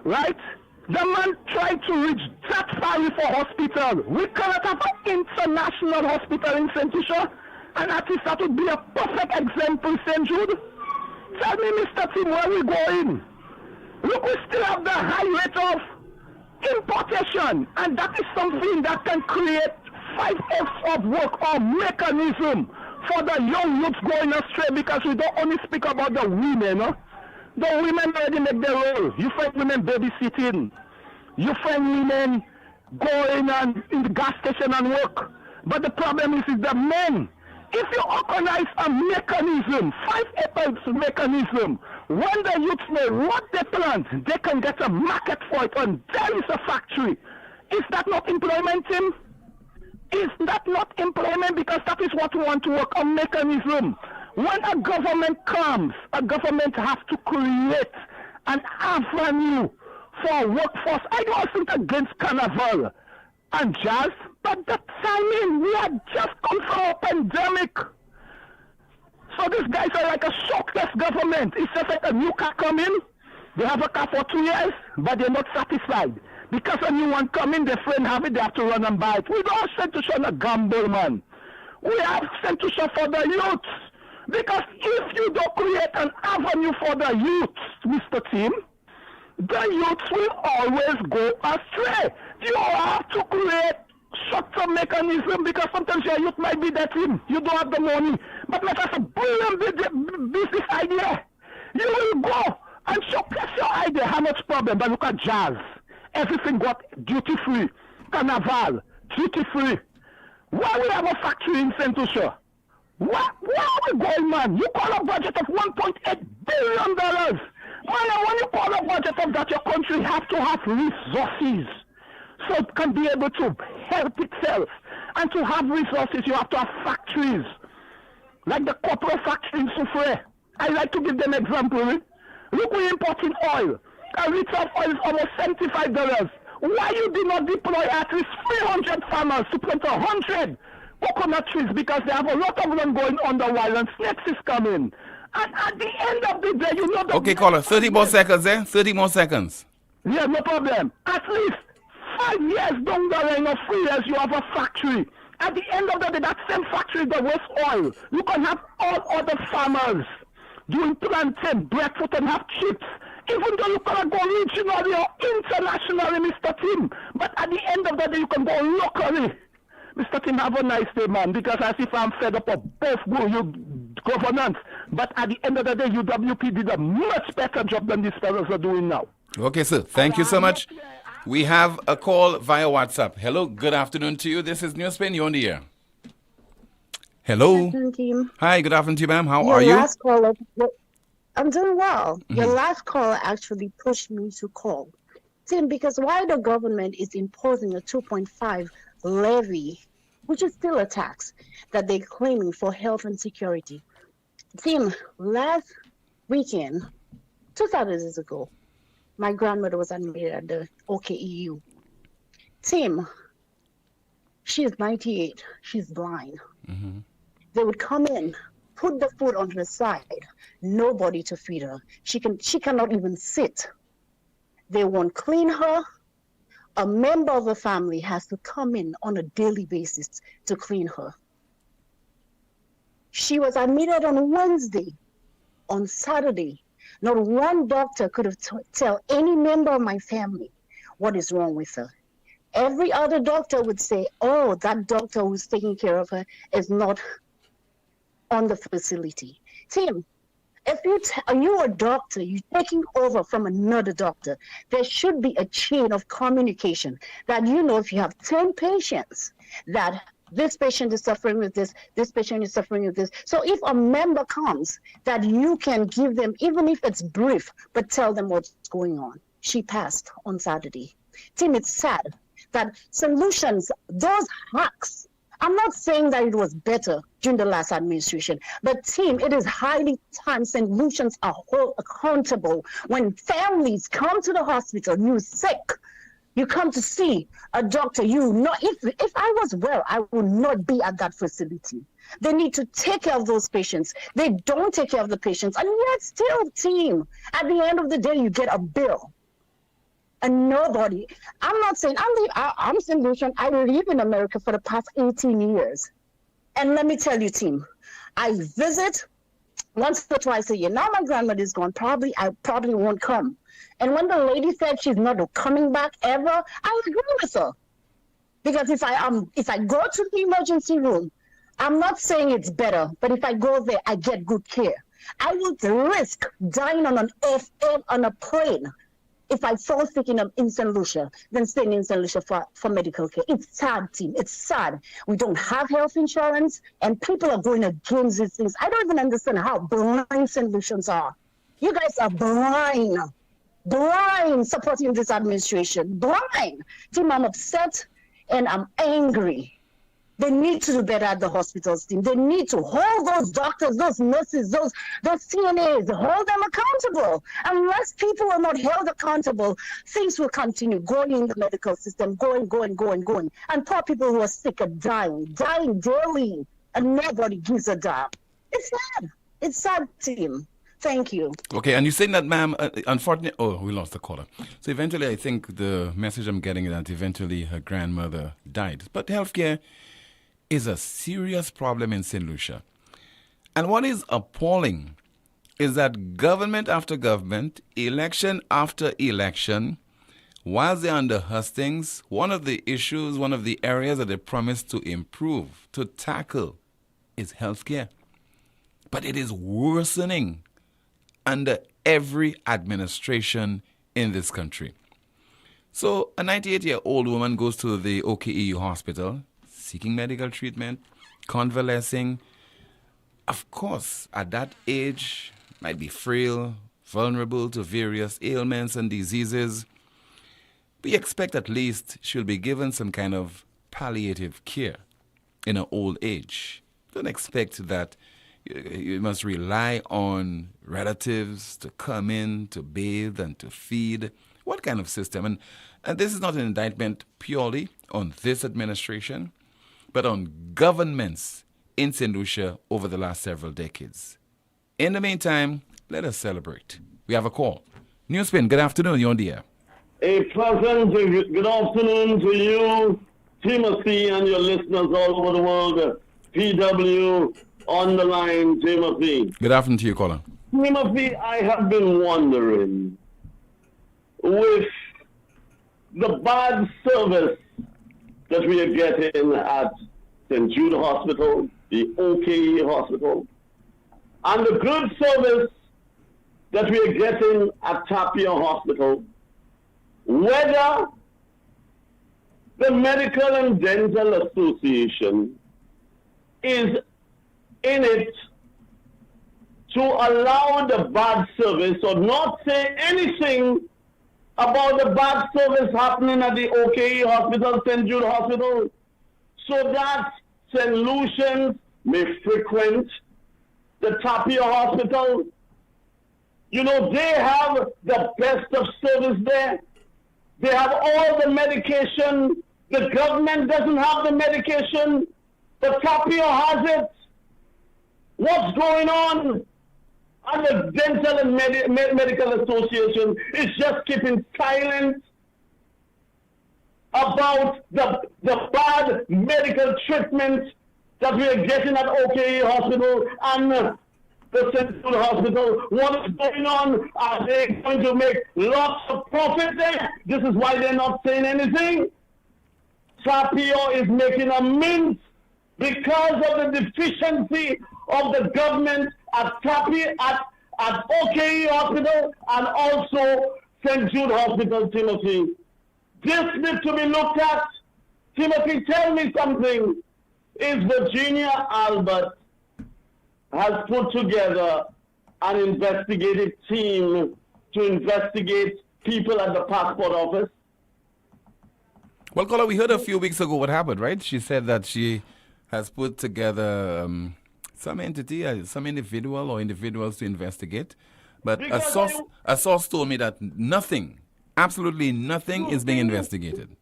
Right? The man tried to reach that far for hospital. We cannot have an international hospital in St. Lucia, and at least that would be a perfect example, St. Jude. Tell me, Mr. Tim, where we going? Look, we still have the high rate of importation, and that is something that can create 5x of work or mechanism for the young youths going astray, because we don't only speak about the women, no? The women already make their role. You find women babysitting. You find women going and in the gas station and work. But the problem is the men. If you organize a mechanism, 5 apples mechanism, when the youths know what they plant, they can get a market for it, and there is a factory. Is that not employment, Tim? Is that not employment? Because that is what we want to work, a mechanism. When a government comes, a government has to create an avenue for workforce. I wasn't against carnival and jazz, but the timing, we had just come from a pandemic. So these guys are like a shockless government. It's just like a new car coming. They have a car for 2 years, but they're not satisfied. Because a new one coming, their friend have it, they have to run and buy it. We don't send to show a gamble, man. We have sent to show for the youths. Because if you don't create an avenue for the youths, Mr. Tim, the youths will always go astray. You have to create short-term mechanism, because sometimes your youth might be that Tim. You don't have the money. But let us a brilliant business idea. You will go idea how much problem, but look at jazz. Everything got duty-free. Carnival, duty-free. Why we have a factory in St. Lucia? Where are we going, man? You call a budget of $1.8 billion. Man, and when you call a budget of that, your country have to have resources so it can be able to help itself. And to have resources, you have to have factories. Like the copper factory in Soufrière. I like to give them an example. Look, we're importing oil. A liter of oil is almost $75. Why you did not deploy at least 300 farmers to plant 100 coconut trees, because they have a lot of them going under while and snakes is coming. And at the end of the day, you know that... Okay, caller, 30 more seconds there. 30 more seconds. Yeah, no problem. At least 5 years down the line or 3 years, you have a factory. At the end of the day, that same factory that waste oil, you can have all other farmers doing plantain, breadfruit, and have chips. Even though you cannot go regionally or internationally, Mr. Tim. But at the end of the day, you can go locally. Mr. Tim, have a nice day, man, because as if I'm fed up of both you governance. But at the end of the day, UWP did a much better job than these fellows are doing now. Okay, sir. Thank you so much. We have a call via WhatsApp. Hello, good afternoon to you. This is NewsSpin. You're on the air. Hello. Good afternoon, team. Hi, good afternoon to you, ma'am. How Your are you? last caller, I'm doing well. Your last caller actually pushed me to call. Tim, because while the government is imposing a 2.5 levy, which is still a tax that they're claiming for health and security. Tim, last weekend, 2 Saturdays ago, my grandmother was admitted at the OKEU. Tim, she is 98. She's blind. They would come in, put the food on her side, nobody to feed her. She cannot even sit. They won't clean her. A member of the family has to come in on a daily basis to clean her. She was admitted on Wednesday. On Saturday, not one doctor could have tell any member of my family what is wrong with her. Every other doctor would say, oh, that doctor who's taking care of her is not on the facility. Tim, if you're a doctor, you're taking over from another doctor, there should be a chain of communication that if you have 10 patients, that this patient is suffering with this patient is suffering with this. So if a member comes, that you can give them, even if it's brief, but tell them what's going on. She passed on Saturday. Tim, it's sad that solutions, those hacks, I'm not saying that it was better during the last administration, but Tim, it is highly time solutions are accountable. When families come to the hospital, you're sick, you come to see a doctor, if I was well, I would not be at that facility. They need to take care of those patients. They don't take care of the patients. And yet still, Tim, at the end of the day, you get a bill. And nobody, I'm not saying, I'm St. Lucian. I live in America for the past 18 years. And let me tell you, team, I visit once or twice a year. Now my grandmother is gone. I probably won't come. And when the lady said she's not coming back ever, I agree with her. Because if I go to the emergency room, I'm not saying it's better, but if I go there, I get good care. I would risk dying on a plane if I fall sick in St. Lucia, then staying in St. Lucia for medical care. It's sad, team. It's sad. We don't have health insurance, and people are going against these things. I don't even understand how blind St. Lucians are. You guys are blind supporting this administration. Blind. Team, I'm upset, and I'm angry. They need to do better at the hospitals, team. They need to hold those doctors, those nurses, those CNAs, hold them accountable. Unless people are not held accountable, things will continue going in the medical system, going. And poor people who are sick are dying daily, and nobody gives a damn. It's sad. It's sad, team. Thank you. Okay, and you're saying that, ma'am, unfortunately, we lost the caller. So eventually, I think the message I'm getting is that eventually her grandmother died. But healthcare is a serious problem in St. Lucia. And what is appalling is that government after government, election after election, while they're under hustings, one of the areas that they promised to improve, to tackle, is healthcare. But it is worsening under every administration in this country. So a 98-year-old woman goes to the OKEU hospital seeking medical treatment, convalescing. Of course, at that age, might be frail, vulnerable to various ailments and diseases. We expect at least she'll be given some kind of palliative care in her old age. Don't expect that you must rely on relatives to come in, to bathe and to feed. What kind of system? And this is not an indictment purely on this administration, but on governments in St. Lucia over the last several decades. In the meantime, let us celebrate. We have a call. NewsSpin, good afternoon. You're on the air. A pleasant good afternoon to you, Timothy, and your listeners all over the world. PW on the line, Timothy. Good afternoon to you, caller. Timothy, I have been wondering, with the bad service that we are getting at St. Jude Hospital, the OKE Hospital, and the good service that we are getting at Tapia Hospital, whether the Medical and Dental Association is in it to allow the bad service or not say anything about the bad service happening at the OKE Hospital, St. Jude Hospital, so that St. Lucians may frequent the Tapia Hospital. You know, they have the best of service there. They have all the medication. The government doesn't have the medication, but Tapia has it. What's going on? And the Dental and Medical Association is just keeping silent about the bad medical treatment that we are getting at OKE Hospital and the St. Jude Hospital. What is going on? Are they going to make lots of profit there? This is why they're not saying anything. Tapia is making a mint because of the deficiency of the government at Tapia, at OKE Hospital, and also St. Jude Hospital, Timothy. This needs to be looked at. Timothy, tell me something. Is Virginia Albert has put together an investigative team to investigate people at the passport office? Well, caller, we heard a few weeks ago what happened, right? She said that she has put together some entity, some individual or individuals to investigate. But a source told me that nothing, absolutely nothing is being investigated.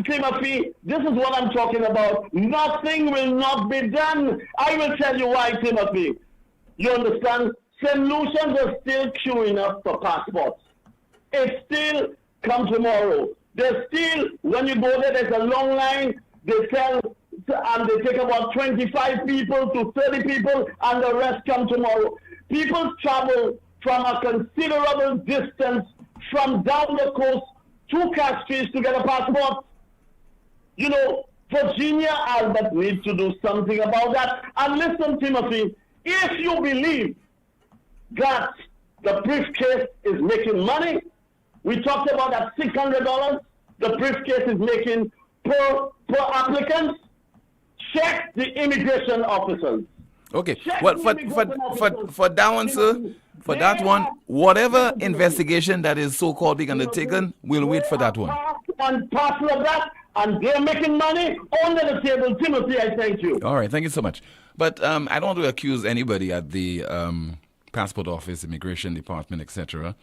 Timothy, this is what I'm talking about. Nothing will not be done. I will tell you why, Timothy. You understand? St. Lucians are still queuing up for passports. It still come tomorrow. There's still, when you go there, there's a long line. They tell, and they take about 25 people to 30 people, and the rest come tomorrow. People travel from a considerable distance from down the coast to Castries to get a passport. You know, Virginia Albert needs to do something about that. And listen, Timothy, if you believe that the briefcase is making money, we talked about that $600 the briefcase is making per applicant, check the immigration officers. Okay, well, for that one, sir, for that one, whatever investigation that is so-called being undertaken, we'll wait for that one. And parcel of that, and they're making money under the table. Timothy, I thank you. All right, thank you so much. But I don't want to accuse anybody at the passport office, immigration department, etc. I'm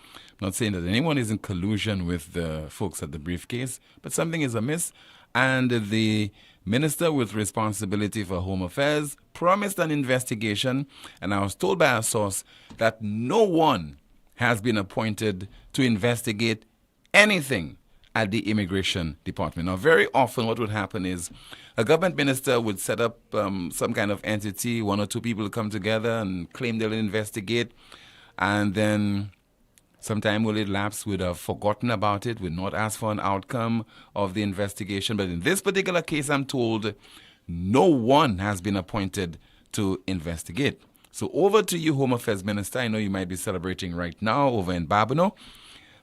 not saying that anyone is in collusion with the folks at the briefcase, but something is amiss. And the minister with responsibility for home affairs promised an investigation, and I was told by a source that no one has been appointed to investigate anything at the immigration department. Now, very often what would happen is a government minister would set up some kind of entity, one or two people come together and claim they'll investigate, and then some time will elapse, would have forgotten about it, would not ask for an outcome of the investigation. But in this particular case, I'm told no one has been appointed to investigate. So over to you, Home Affairs Minister. I know you might be celebrating right now over in Babino.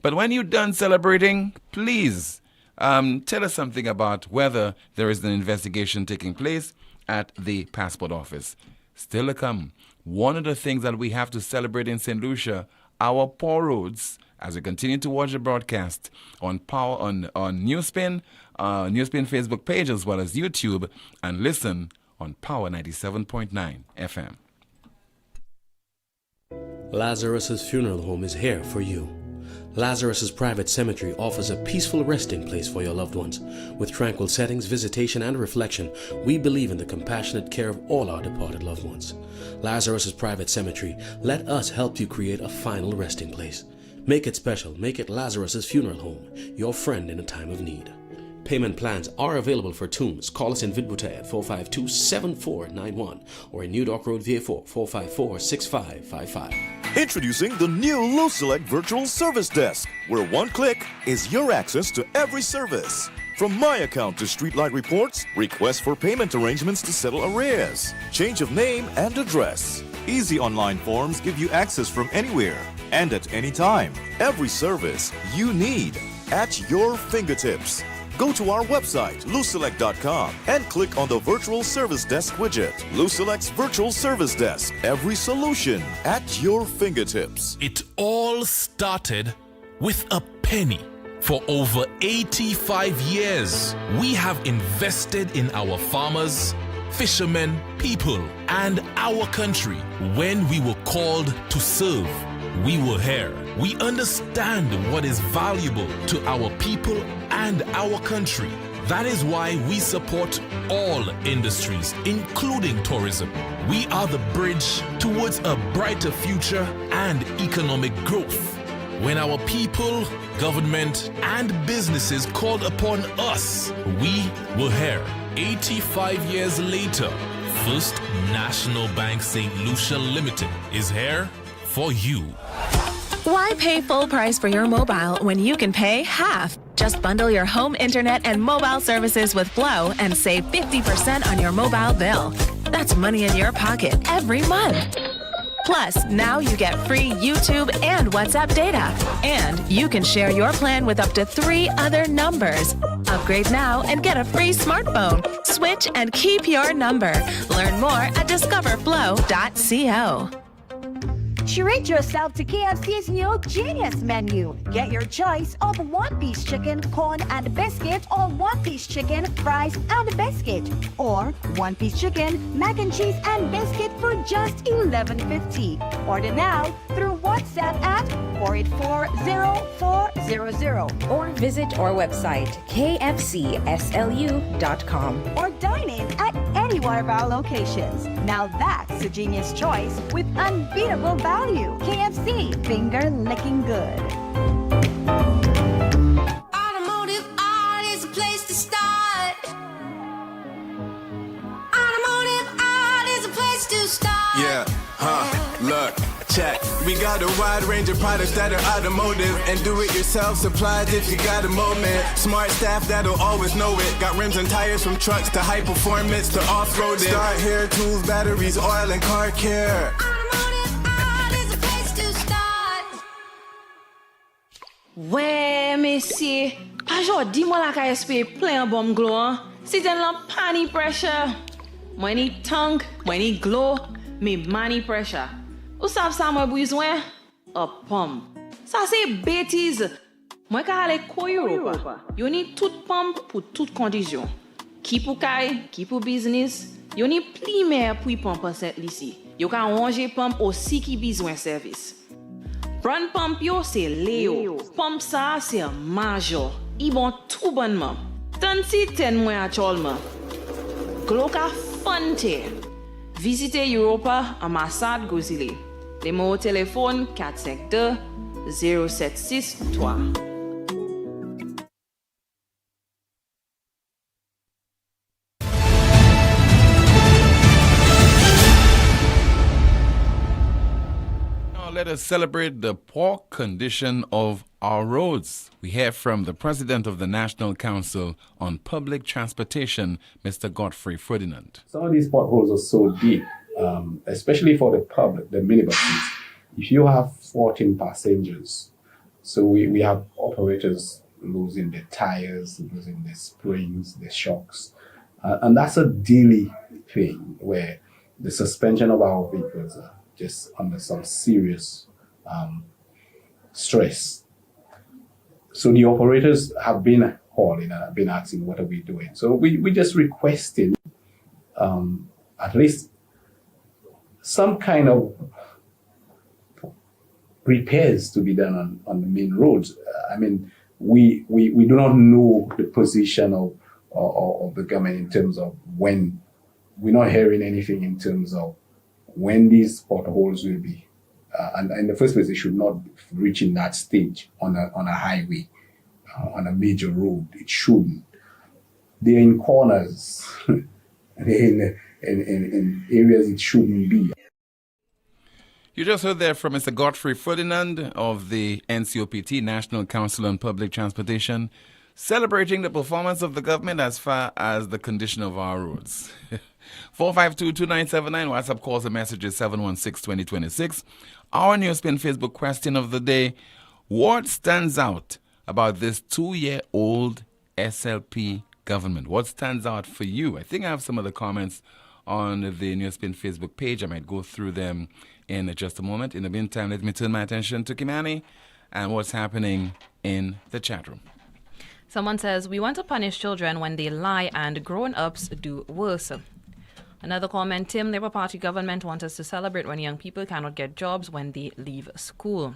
But when you're done celebrating, please tell us something about whether there is an investigation taking place at the passport office. Still to come, one of the things that we have to celebrate in St. Lucia, our poor roads, as we continue to watch the broadcast on NewsSpin, NewsSpin Facebook page, as well as YouTube, and listen on Power 97.9 FM. Lazarus's Funeral Home is here for you. Lazarus's Private Cemetery offers a peaceful resting place for your loved ones. With tranquil settings, visitation, and reflection, we believe in the compassionate care of all our departed loved ones. Lazarus's Private Cemetery, let us help you create a final resting place. Make it special. Make it Lazarus's Funeral Home, your friend in a time of need. Payment plans are available for tombs. Call us in Vidboutet at 452-7491 or in New Dock Road, VA4, 454-6555. Introducing the new LuSelect Virtual Service Desk, where one click is your access to every service. From my account to streetlight reports, requests for payment arrangements to settle arrears, change of name and address. Easy online forms give you access from anywhere and at any time. Every service you need at your fingertips. Go to our website, luselect.com, and click on the Virtual Service Desk widget. LuSelect's Virtual Service Desk. Every solution at your fingertips. It all started with a penny. For over 85 years, we have invested in our farmers, fishermen, people, and our country. When we were called to serve, we were here. We understand what is valuable to our people and our country. That is why we support all industries, including tourism. We are the bridge towards a brighter future and economic growth. When our people, government, and businesses called upon us, we were here. 85 years later, First National Bank St. Lucia Limited is here for you. Why pay full price for your mobile when you can pay half? Just bundle your home internet and mobile services with Flow and save 50% on your mobile bill. That's money in your pocket every month. Plus, now you get free YouTube and WhatsApp data. And you can share your plan with up to 3 other numbers. Upgrade now and get a free smartphone. Switch and keep your number. Learn more at discoverflow.co. Treat yourself to KFC's new Genius Menu. Get your choice of one-piece chicken, corn, and biscuit, or one-piece chicken, fries, and biscuit, or one-piece chicken, mac and cheese, and biscuit for just $11.50. Order now through WhatsApp at 484-0400 or visit our website kfcslu.com or dine in at any one of our locations. Now that's a genius choice with unbeatable value. KFC, finger licking good. Automotive art is a place to start. Automotive art is a place to start. Yeah, look, check. We got a wide range of products that are automotive and do-it-yourself supplies if you got a moment. Smart staff that'll always know it. Got rims and tires from trucks to high performance to off-roading. Start hair tools, batteries, oil, and car care. Ouais, messie, pas jodi moi la ka espérer plein bon glow, hein. Si t'en la pani pressure. Moi ni tongue, moi ni glow, mais money pressure. Ou savez ça moi besoin? A pomme. Ça c'est bêtise. Moi ka aller ko Europa. Yo ni toute pomme pour toute condition. Qui pour kay, qui pour business. Yo ni pli mer pour pomme cette ici. Yo ka ranger pomme aussi qui besoin service. Brand pump yo c'est Léo. Pump ça c'est Major. Ils bon tout bonnement. Tant si ten mois actuellement. Gloka Fonte. Visitez Europa ambassade Gozile. Les mots au téléphone 452 0763. Let us celebrate the poor condition of our roads. We hear from the President of the National Council on Public Transportation, Mr. Godfrey Ferdinand. Some of these potholes are so deep, especially for the public, the minibuses. If you have 14 passengers, So we have operators losing their tires, losing their springs, their shocks. And that's a daily thing where the suspension of our vehicles are just under some serious stress. So the operators have been calling and have been asking, what are we doing? So we just requesting at least some kind of repairs to be done on the main roads. I mean, we do not know the position of the government in terms of when. We're not hearing anything in terms of when these potholes will be. And in the first place, they should not reach in that stage on a highway, on a major road. It shouldn't. They're in corners. They're in areas it shouldn't be. You just heard there from Mr. Godfrey Ferdinand of the NCOPT, National Council on Public Transportation, celebrating the performance of the government as far as the condition of our roads. 452-2979, WhatsApp calls and messages 716-2026. Our NewsSpin Facebook question of the day: what stands out about this 2-year-old SLP government? What stands out for you? I think I have some of the comments on the NewsSpin Facebook page. I might go through them in just a moment. In the meantime, let me turn my attention to Kimani and what's happening in the chat room. Someone says, we want to punish children when they lie and grown-ups do worse. Another comment, Tim, Labour Party government wants us to celebrate when young people cannot get jobs when they leave school.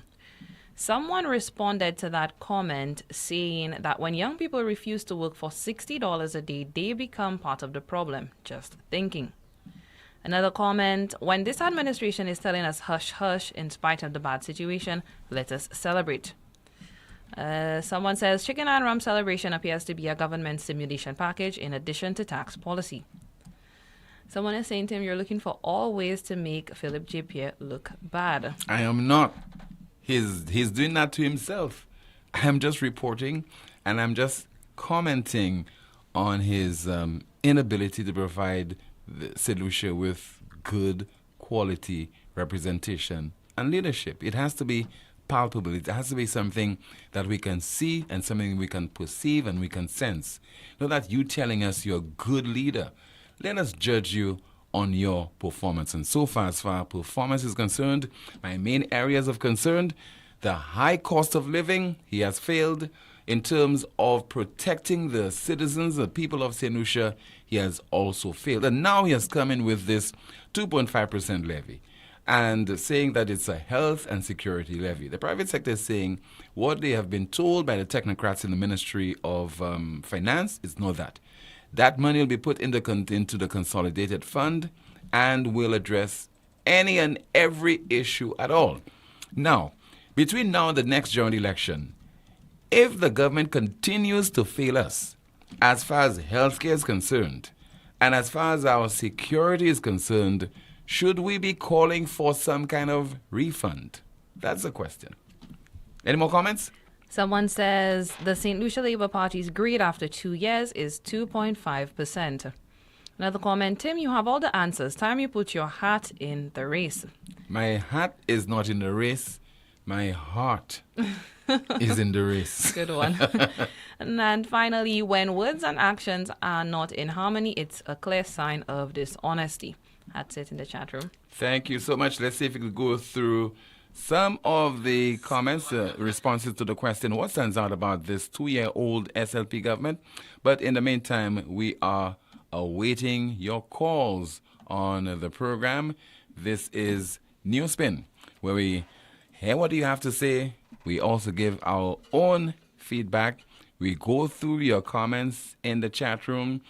Someone responded to that comment saying that when young people refuse to work for $60 a day, they become part of the problem. Just thinking. Another comment, when this administration is telling us hush hush in spite of the bad situation, let us celebrate. Someone says, chicken and rum celebration appears to be a government stimulation package in addition to tax policy. Someone is saying to him, you're looking for all ways to make Philip J. Pierre look bad. I am not. He's doing that to himself. I am just reporting and I'm just commenting on his inability to provide the solution with good quality representation and leadership. It has to be palpable. It has to be something that we can see and something we can perceive and we can sense. Not that you telling us you're a good leader. Let us judge you on your performance. And so far as far performance is concerned, my main areas of concern, the high cost of living, he has failed. In terms of protecting the citizens, the people of St. Lucia, he has also failed. And now he has come in with this 2.5% levy and saying that it's a health and security levy. The private sector is saying what they have been told by the technocrats in the Ministry of Finance is not that. That money will be put into the consolidated fund and will address any and every issue at all. Now, between now and the next general election, if the government continues to fail us as far as healthcare is concerned and as far as our security is concerned, should we be calling for some kind of refund? That's the question. Any more comments? Someone says the St. Lucia Labour Party's grade after 2 years is 2.5%. Another comment, Tim, you have all the answers. Time you put your hat in the race. My hat is not in the race. My heart is in the race. Good one. And then finally, when words and actions are not in harmony, it's a clear sign of dishonesty. That's it in the chat room. Thank you so much. Let's see if we can go through some of the comments, responses to the question, what stands out about this 2-year-old SLP government? But in the meantime, we are awaiting your calls on the program. This is NewsSpin, where we hear what you have to say. We also give our own feedback. We go through your comments in the chat room,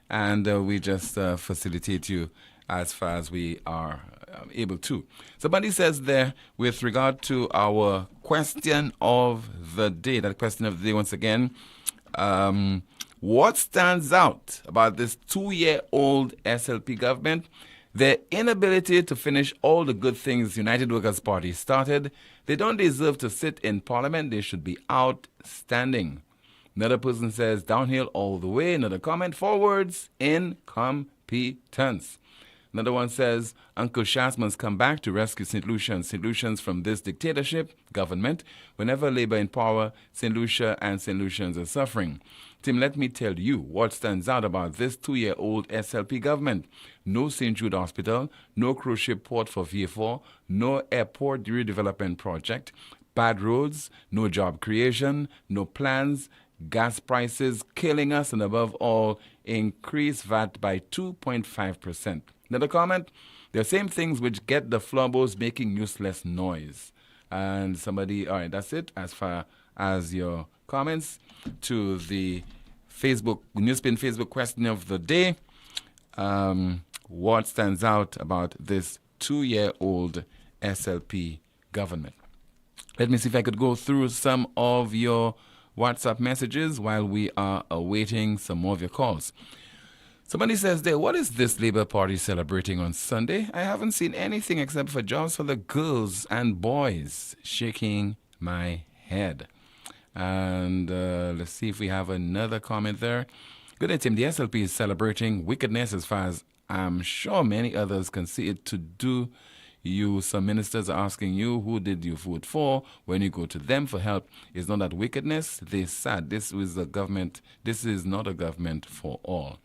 and we just facilitate you as far as we are able to. Somebody says there, with regard to our question of the day, that question of the day once again, what stands out about this 2-year-old SLP government? Their inability to finish all the good things United Workers' Party started. They don't deserve to sit in Parliament. They should be outstanding. Another person says, downhill all the way. Another comment, forwards, incompetence. Another one says, Uncle Shas must come back to rescue St. Lucia and St. Lucians from this dictatorship government. Whenever Labour in power, St. Lucia and St. Lucians are suffering. Tim, let me tell you what stands out about this 2-year-old SLP government. No St. Jude Hospital, no cruise ship port for VA4, no airport redevelopment project, bad roads, no job creation, no plans, gas prices killing us, and above all, increased VAT by 2.5%. Another comment, the same things which get the florbos making useless noise. And somebody, all right, that's it as far as your comments to the Facebook, NewsSpin Facebook question of the day. What stands out about this 2-year-old SLP government? Let me see if I could go through some of your WhatsApp messages while we are awaiting some more of your calls. Somebody says there, what is this Labour Party celebrating on Sunday? I haven't seen anything except for jobs for the girls and boys. Shaking my head. And let's see if we have another comment there. Good day, Tim. The SLP is celebrating wickedness as far as I'm sure many others can see it to do. You, some ministers are asking you, who did you vote for? When you go to them for help, is not that wickedness? They said this is a government. This is not a government for all.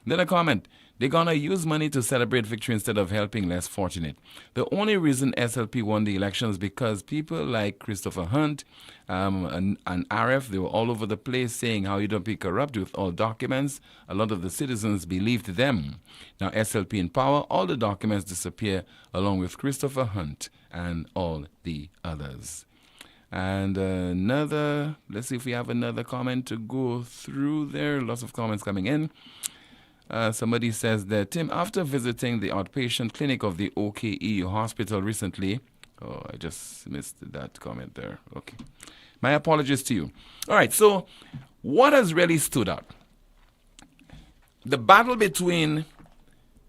Then a comment. They're going to use money to celebrate victory instead of helping less fortunate. The only reason SLP won the election is because people like Christopher Hunt and RF, they were all over the place saying how you don't be corrupt with all documents. A lot of the citizens believed them. Now SLP in power, all the documents disappear along with Christopher Hunt and all the others. And let's see if we have another comment to go through there. Lots of comments coming in. Somebody says that, Tim, after visiting the outpatient clinic of the OKE Hospital recently, I just missed that comment there. Okay. My apologies to you. All right, so what has really stood out? The battle between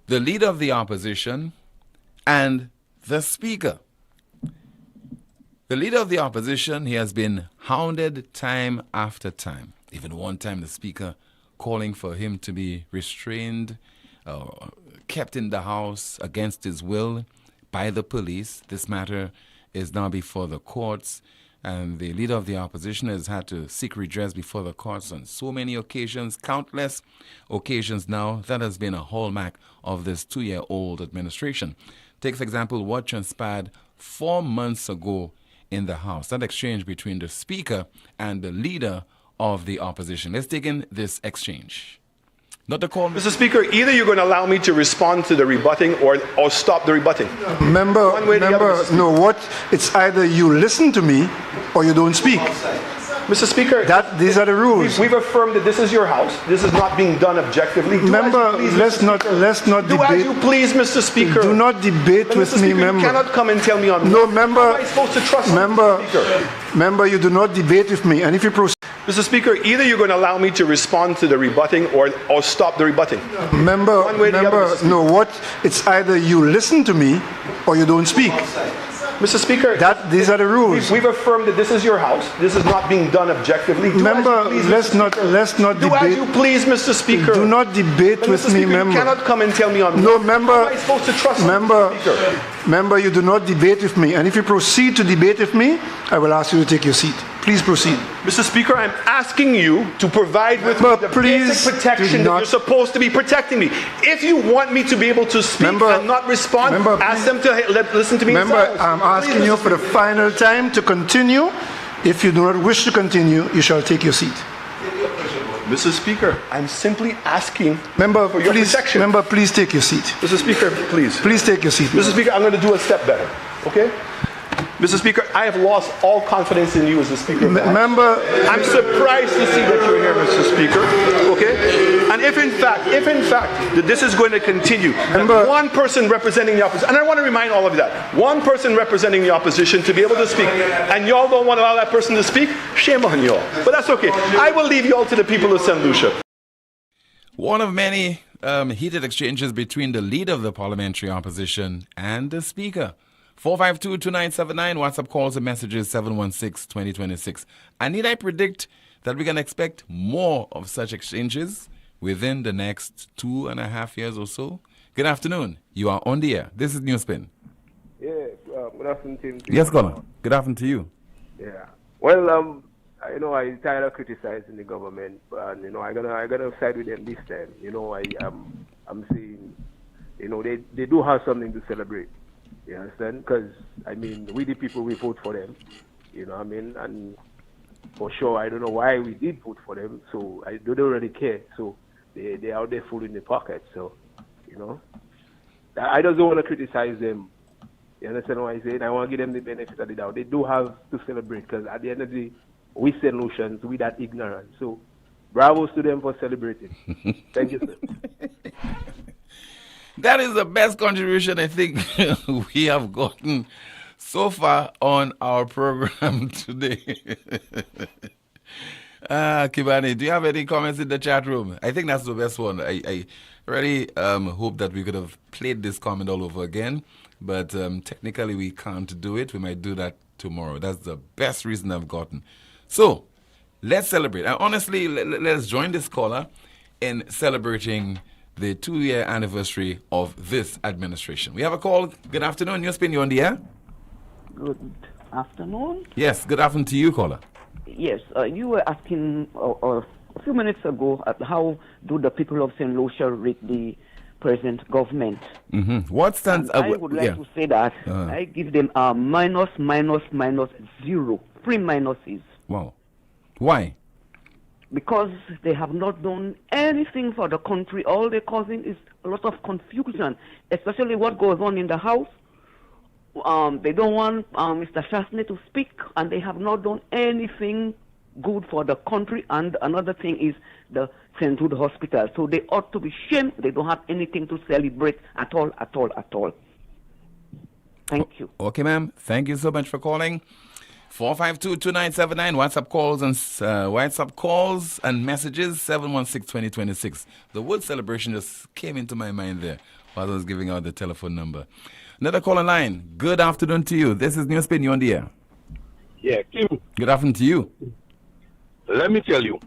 the leader of the opposition and the speaker. The leader of the opposition, he has been hounded time after time. Even one time the speaker calling for him to be restrained, kept in the house against his will by the police. This matter is now before the courts, and the leader of the opposition has had to seek redress before the courts on so many occasions, countless occasions now. That has been a hallmark of this 2-year-old administration. Take, for example, what transpired 4 months ago in the House, that exchange between the speaker and the leader of the opposition. Let's take in this exchange. Not the call. Mr. Speaker, either you're going to allow me to respond to the rebutting or stop the rebutting. It's either you listen to me or you don't speak. Mr. Speaker, these are the rules. We've affirmed that this is your house. This is not being done objectively. Let's not debate. Do as you please, Mr. Speaker. Do not debate with me, member. You cannot come and tell me on. No, member. How am I supposed to trust Member, you do not debate with me. And if you proceed. Mr. Speaker, either you're going to allow me to respond to the rebutting or stop the rebutting. It's either you listen to me or you don't speak. Mr. Speaker, these are the rules. We've affirmed that this is your house. This is not being done objectively. Let's not debate. Do as you please, Mr. Speaker. Do not debate with me, member. You cannot come and tell me on. No, member. How am I supposed to trust Member, you do not debate with me. And if you proceed to debate with me, I will ask you to take your seat. Please proceed. Mr. Speaker, I'm asking you to provide with me the basic protection that you're supposed to be protecting me. If you want me to be able to speak and not respond, ask them to listen to me. Member, I'm asking you for the final time to continue. If you do not wish to continue, you shall take your seat. Mr. Speaker, I'm simply asking for your protection. Member, please take your seat. Mr. Speaker, please. Please take your seat. Mr. Speaker, I'm going to do a step better. Okay? Mr. Speaker, I have lost all confidence in you as the Speaker. Member, I'm surprised to see that you're here, Mr. Speaker. Okay? And if in fact, that this is going to continue, one person representing the opposition, and I want to remind all of you that, one person representing the opposition to be able to speak, and y'all don't want to allow that person to speak, shame on y'all. But that's okay. I will leave y'all to the people of St. Lucia. One of many heated exchanges between the leader of the parliamentary opposition and the speaker. 452-2979, WhatsApp calls and messages 716-2026. And need I predict that we can expect more of such exchanges within the next 2.5 years or so? Good afternoon. You are on the air. This is NewsSpin. Yeah, good afternoon, Tim. Yes, caller. Good afternoon to you. Yeah. Well, I tired of criticizing the government, but I gotta side with them this time. I'm saying, they do have something to celebrate. You understand? Because we the people, we vote for them. You know what I mean? And for sure, I don't know why we did vote for them. So I don't really care. So they out there full in the pocket. So I just don't want to criticize them. You understand what I'm saying? I want to give them the benefit of the doubt. They do have to celebrate because at the end of the day, we solutions, we that ignorant. So, bravos to them for celebrating. Thank you, sir. That is the best contribution I think we have gotten so far on our program today. Kibani, do you have any comments in the chat room? I think that's the best one. I really hope that we could have played this comment all over again, but technically we can't do it. We might do that tomorrow. That's the best reason I've gotten. So, let's celebrate. And honestly, let's join this caller in celebrating the 2-year anniversary of this administration. We have a call. Good afternoon. NewsSpin, you on the air? Good afternoon. Yes, good afternoon to you, caller. Yes, you were asking a few minutes ago how do the people of St. Lucia rate the present government. Mm-hmm. What stands I would like to say that I give them a minus 0. 3 minuses. Wow. Why? Because they have not done anything for the country. All they're causing is a lot of confusion, especially what goes on in the House. They don't want Mr. Shastney to speak, and they have not done anything good for the country. And another thing is the St. Jude Hospital. So they ought to be shamed. They don't have anything to celebrate at all. Thank you. Okay, ma'am. Thank you so much for calling. 452-2979. WhatsApp calls and messages 716-2026. The word celebration just came into my mind there while I was giving out the telephone number. Another call line. Good afternoon to you. This is NewsSpin. You on the air? Yeah, Kim. Good afternoon to you. Let me tell you.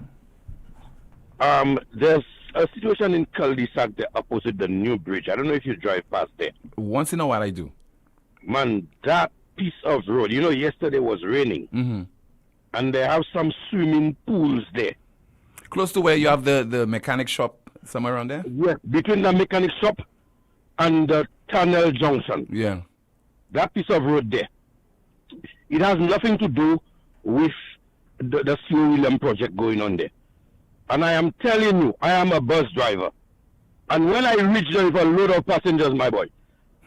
There's a situation in cul-de-sac there opposite the new bridge. I don't know if you drive past there. Once in a while I do. Man, that piece of road, yesterday was raining. Mm-hmm. And they have some swimming pools there. Close to where you have the mechanic shop, somewhere around there? Yes, between the mechanic shop and the tunnel junction. Yeah. That piece of road there. It has nothing to do with the Sir William project going on there. And I am telling you, I am a bus driver. And when I reach there with a load of passengers, my boy,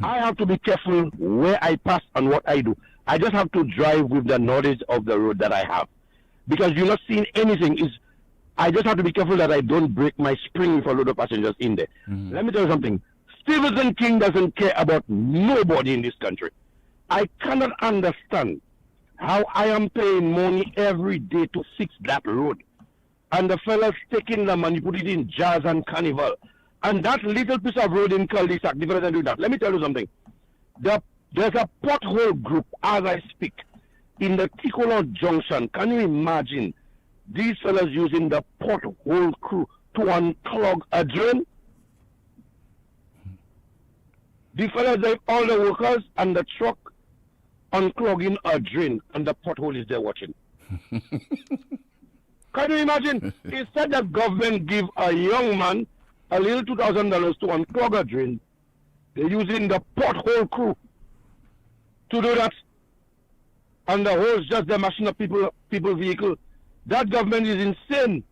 I have to be careful where I pass and what I do. I just have to drive with the knowledge of the road that I have. Because you're not seeing anything. I just have to be careful that I don't break my spring with a load of passengers in there. Mm-hmm. Let me tell you something. Stephen King doesn't care about nobody in this country. I cannot understand how I am paying money every day to fix that road. And the fellas taking the money, put it in jazz and carnival. And that little piece of road in cul-de-sac, different than do that. Let me tell you something. There's a pothole group, as I speak, in the Ticola Junction. Can you imagine these fellas using the pothole crew to unclog a drain? The fellas, they all the workers and the truck unclogging a drain, and the pothole is there watching. Can you imagine? Instead the government give a young man a little $2,000 to unclog a drain, they're using the pothole crew to do that. And the hose just the machine of people vehicle. That government is insane.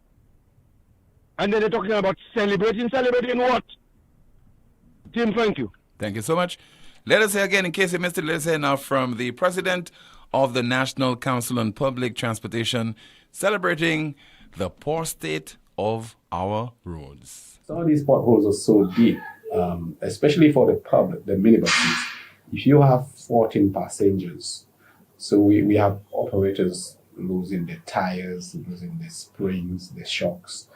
And then they're talking about celebrating what? Tim, thank you. Thank you so much. Let us hear again, in case you missed it, let us hear now from the President of the National Council on Public Transportation, celebrating the poor state of our roads. Some of these potholes are so deep, especially for the public, the minibuses. If you have 14 passengers, so we have operators losing their tires, losing their springs, their shocks.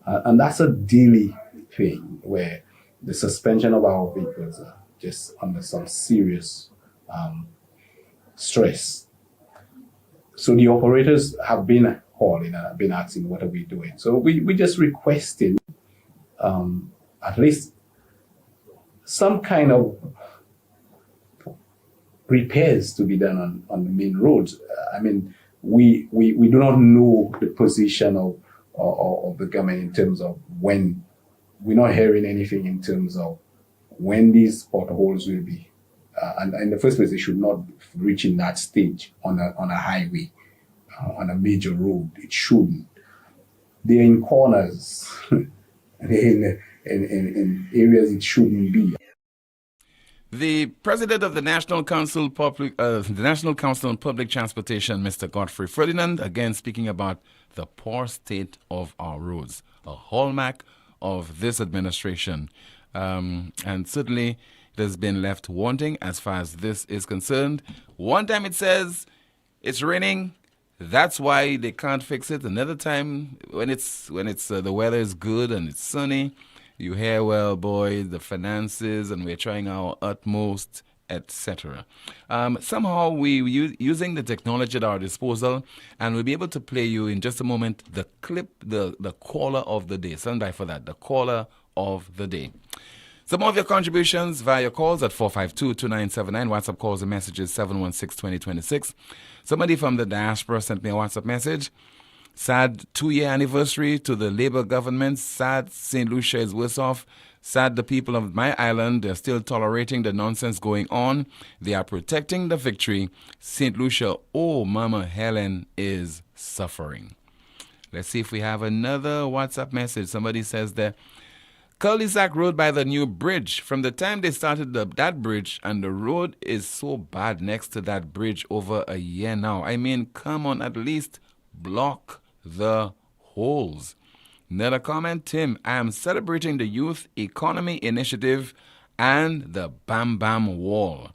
And that's a daily thing where the suspension of our vehicles are just under some serious stress. So the operators have been calling and have been asking, what are we doing? So we just requesting at least some kind of repairs to be done on the main roads. I mean, we do not know the position of the government in terms of when. We're not hearing anything in terms of when these potholes will be. And in the first place, they should not reach in that stage on a highway, on a major road. It shouldn't. They're in corners, in areas it shouldn't be. The president of the National Council on Public Transportation, Mr. Godfrey Ferdinand, again speaking about the poor state of our roads, a hallmark of this administration. And certainly it has been left wanting as far as this is concerned. One time it says it's raining, that's why they can't fix it. Another time when it's the weather is good and it's sunny, you hear, well, boy, the finances and we're trying our utmost, etc. Somehow we're using the technology at our disposal, and we'll be able to play you in just a moment the clip, the caller of the day. Stand by for that, the caller of the day. Some of your contributions via your calls at 452-2979. WhatsApp calls and messages 716-2026. Somebody from the Diaspora sent me a WhatsApp message. Sad 2-year anniversary to the Labour government. Sad St. Lucia is worse off. Sad the people of my island, they're still tolerating the nonsense going on. They are protecting the victory. St. Lucia, oh, Mama Helen is suffering. Let's see if we have another WhatsApp message. Somebody says that cul-de-sac road by the new bridge. From the time they started that bridge, and the road is so bad next to that bridge over a year now. I mean, come on, at least block the holes. Another comment, Tim, I am celebrating the Youth Economy Initiative and the Bam Bam Wall.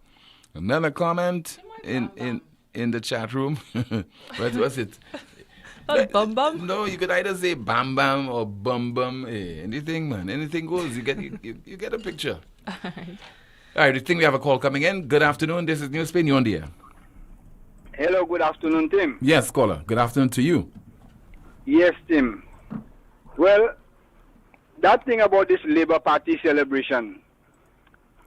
Another comment in the chat room. What's it? Bum Bum? No, you could either say Bam Bam or Bum Bum. Anything, man. Anything goes. You get a picture. All right, I think we have a call coming in. Good afternoon. This is NewsSpin. You're on the air. Hello, good afternoon, Tim. Yes, caller. Good afternoon to you. Yes, Tim. Well, that thing about this Labour Party celebration,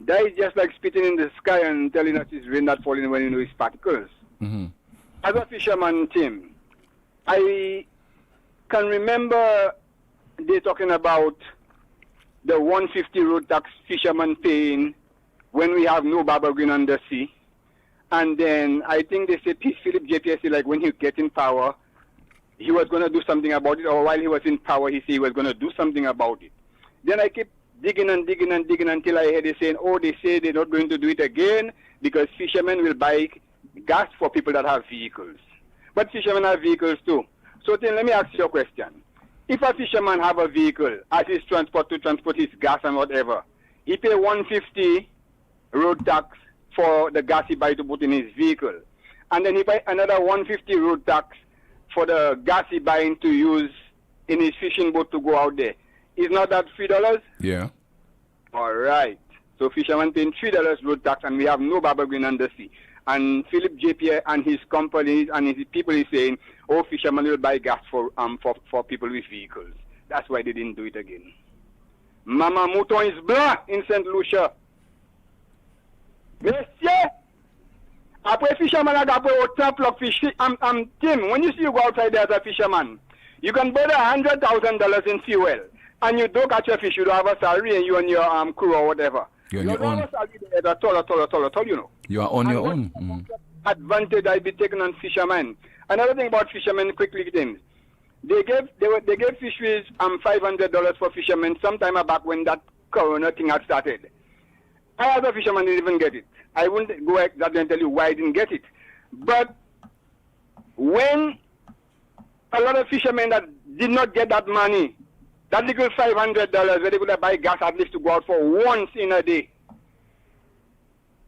that is just like spitting in the sky and telling us it's rain that's falling when you know it's particles. Mm-hmm. As a fisherman, Tim, I can remember they talking about the 150 road tax fishermen paying when we have no barber green on the sea. And then I think they say Philip JPSC, like when he get in power, he was going to do something about it, or while he was in power, he said he was going to do something about it. Then I kept digging and digging and digging until I heard they saying, oh, they say they're not going to do it again because fishermen will buy gas for people that have vehicles. But fishermen have vehicles too. So then let me ask you a question. If a fisherman have a vehicle as his transport to transport his gas and whatever, he pay 150 road tax for the gas he buy to put in his vehicle. And then he buy another 150 road tax for the gas he buying to use in his fishing boat to go out there. Is not that $3? Yeah. All right. So fishermen paying $3 road tax, and we have no barber green on the sea. And Philip JPA and his companies and his people is saying, oh, fishermen will buy gas for people with vehicles. That's why they didn't do it again. Mama Mouton is blanc in St. Lucia. Monsieur, après fisherman a got autant pluck fish. Tim, when you see you go outside there as a fisherman, you can burn $100,000 in fuel, and you don't catch a fish. You don't have a salary, and you and your crew or whatever. You're on your own. Have a salary there, at all, you know. You are on your own. Advantage I be taken on fishermen. Another thing about fishermen, quickly, Tim. They gave fisheries $500 for fishermen sometime back when that corona thing had started. I as a fisherman didn't even get it. I wouldn't go exactly and tell you why I didn't get it. But when a lot of fishermen that did not get that money, that little $500 where they could buy gas at least to go out for once in a day,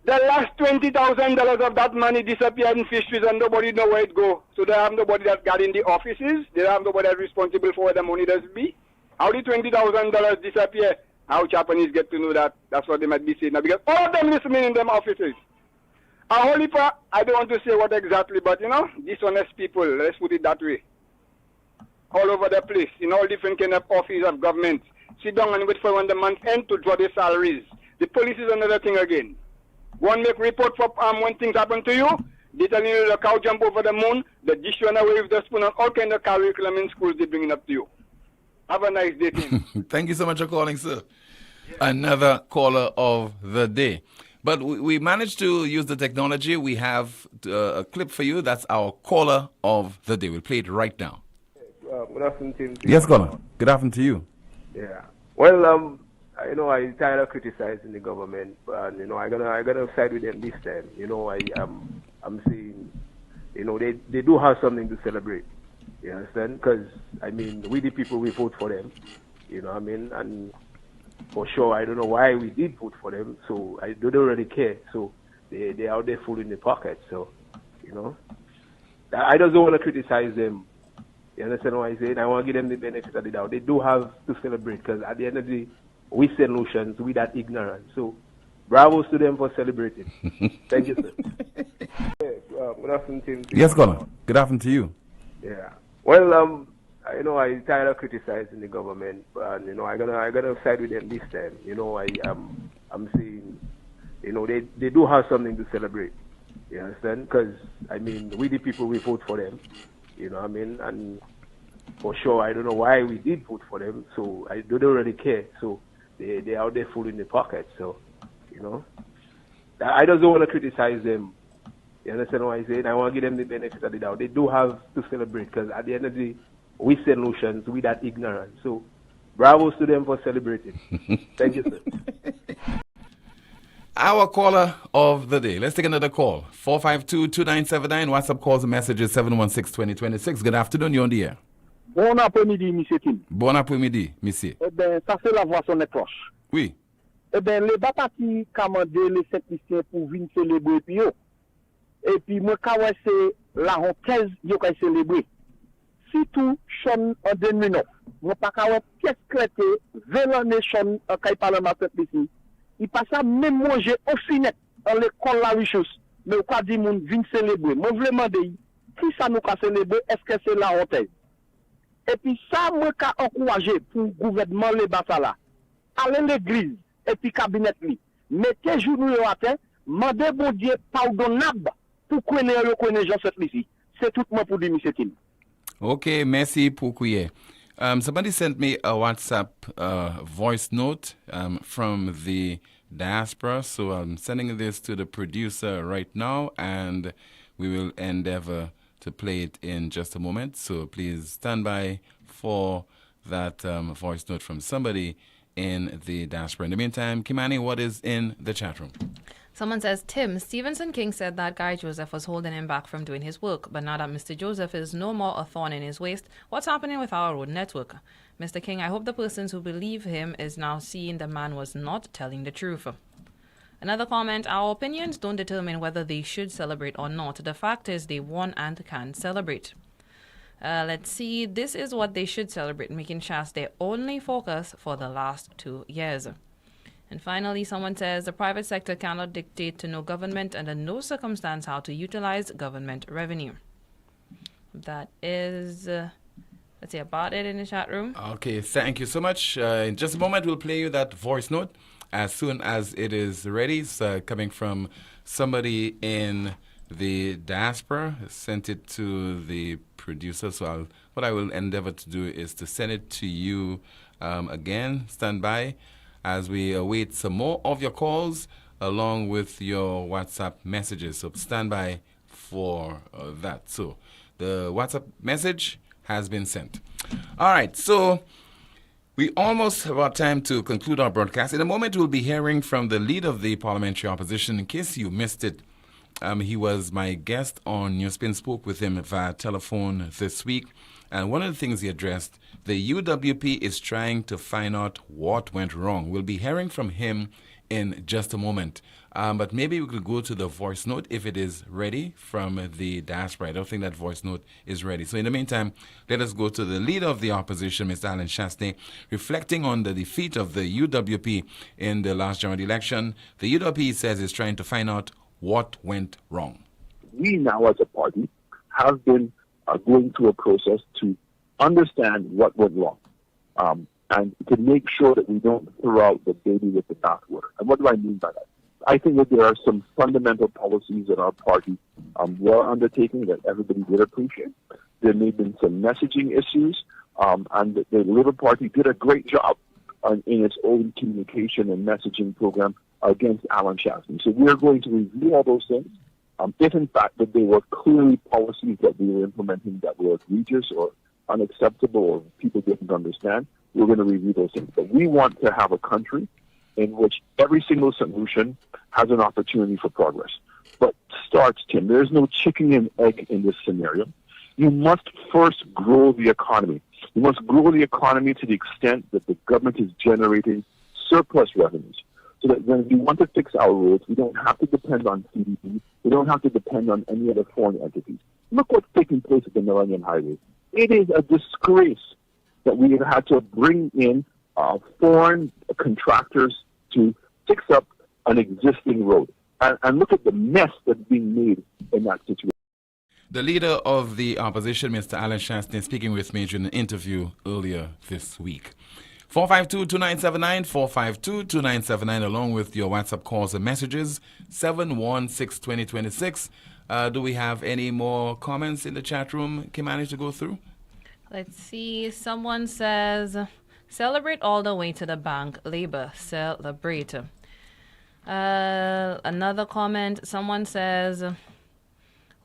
the last $20,000 of that money disappeared in fisheries and nobody know where it go. So they have nobody that got in the offices. They have nobody that's responsible for where the money does be. How did $20,000 disappear? How Japanese get to know that? That's what they might be saying now, because all of them listening in them offices. I don't want to say what exactly, but dishonest people, let's put it that way. All over the place, in all different kind of offices of government. Sit down and wait for when the month end to draw their salaries. The police is another thing again. One make report for when things happen to you. They telling you the cow jump over the moon, the dish run away with the spoon, and all kind of curriculum in schools they bringing up to you. Have a nice day, team. Thank you so much for calling, sir. Another caller of the day. But we managed to use the technology. We have a clip for you. That's our caller of the day. We'll play it right now. Good afternoon, Tim. Yes, caller. Good afternoon to you. Yeah. Well, I tired of criticizing the government, but I'm gonna side with them this time. I'm saying, they do have something to celebrate. You understand? Because we the people, we vote for them. And for sure, I don't know why we did vote for them. So I don't really care. So they out there full in the pocket. So I just don't want to criticize them. You understand what I'm saying? I want to give them the benefit of the doubt. They do have to celebrate because at the end of the day, we solutions, we that ignorant. So, bravos to them for celebrating. Thank you, sir. Good afternoon, Tim. Yes, caller. Good afternoon to you. Yeah. Well, I'm tired of criticizing the government, but I'm gonna side with them this time. I'm saying, they do have something to celebrate. You understand? Because we the people, we vote for them. And for sure, I don't know why we did vote for them. So I don't really care. So they out there full in the pocket. So I just don't want to criticize them. You understand what I'm saying? I want to give them the benefit of the doubt. They do have to celebrate because at the end of the day, we solutions, we that ignorant. So bravos to them for celebrating. Thank you, sir. Our caller of the day. Let's take another call. 452-2979. WhatsApp calls and messages 716-2026. Good afternoon, you're on the air. Bon après-midi, monsieur Tim. Bon après-midi, monsieur. Eh bien, ça c'est la voix sur les cloches. Oui. Eh bien, les batailles qui commandent les techniciens pour venir célébrer, et puis moi, quand c'est la honteuse, ils ont célébré. Si tout chôme en 2009, moi, pas quand pièce clété, 20 ans de chôme en caille parlementaire ici. Il passe à même manger au finet dans l'école la richesse. Mais au cas du monde vient célébrer. Moi, je veux demander, qui ça nous a célébré? Est-ce que c'est la honteuse? Et puis ça, moi, j'ai encouragé pour le gouvernement, les batailles, aller l'église, et puis cabinet, mettez journaux à terre, mandez bon Dieu pardonnable pour connaître gens cette ici. C'est tout moi pour dire, monsieur Tim. Okay, merci beaucoup. Somebody sent me a WhatsApp voice note from the Diaspora, so I'm sending this to the producer right now, and we will endeavor to play it in just a moment. So please stand by for that voice note from somebody in the Diaspora. In the meantime, Kimani, what is in the chat room? Someone says, Tim, Stevenson King said that Guy Joseph was holding him back from doing his work, but now that Mr. Joseph is no more a thorn in his waist, what's happening with our road network? Mr. King, I hope the persons who believe him is now seeing the man was not telling the truth. Another comment, our opinions don't determine whether they should celebrate or not. The fact is they won and can celebrate. Let's see, this is what they should celebrate, making Shas their only focus for the last 2 years. And finally, someone says the private sector cannot dictate to no government under no circumstance how to utilize government revenue. That is, let's see, about it in the chat room. Okay, thank you so much. In just a moment, we'll play you that voice note as soon as it is ready. It's coming from somebody in the Diaspora. Sent it to the producer. So what I will endeavor to do is to send it to you again. Stand by as we await some more of your calls along with your WhatsApp messages. So stand by for that. So the WhatsApp message has been sent. All right, so we almost have our time to conclude our broadcast. In a moment, we'll be hearing from the leader of the parliamentary opposition. In case you missed it, he was my guest on NewsSpin, spoke with him via telephone this week. And one of the things he addressed, the UWP is trying to find out what went wrong. We'll be hearing from him in just a moment. But maybe we could go to the voice note if it is ready from the Diaspora. I don't think that voice note is ready. So in the meantime, let us go to the leader of the opposition, Mr. Alan Shastney, reflecting on the defeat of the UWP in the last general election. The UWP says is trying to find out what went wrong. We now as a party have been going through a process to understand what went wrong. and to make sure that we don't throw out the baby with the bathwater. And what do I mean by that? I think that there are some fundamental policies that our party were undertaking that everybody did appreciate. There may have been some messaging issues, and the Labour Party did a great job in its own communication and messaging program against Alan Shastney. So we're going to review all those things. If in fact that they were clearly policies that we were implementing that were egregious or unacceptable or people didn't understand, we're going to review those things. But we want to have a country in which every single solution has an opportunity for progress. But starts, Tim, there's no chicken and egg in this scenario. You must first grow the economy. You must grow the economy to the extent that the government is generating surplus revenues. So that when we want to fix our roads, we don't have to depend on CDP. We don't have to depend on any other foreign entities. Look what's taking place at the Millennium Highway. It is a disgrace that we have had to bring in foreign contractors to fix up an existing road. And look at the mess that's being made in that situation. The leader of the opposition, Mr. Alan Shastney, speaking with me during an interview earlier this week. 452-2979, 452-2979, along with your WhatsApp calls and messages, 716-2026. Do we have any more comments in the chat room? Can manage to go through? Let's see. Someone says, celebrate all the way to the bank. Labor, celebrate. Another comment. Someone says,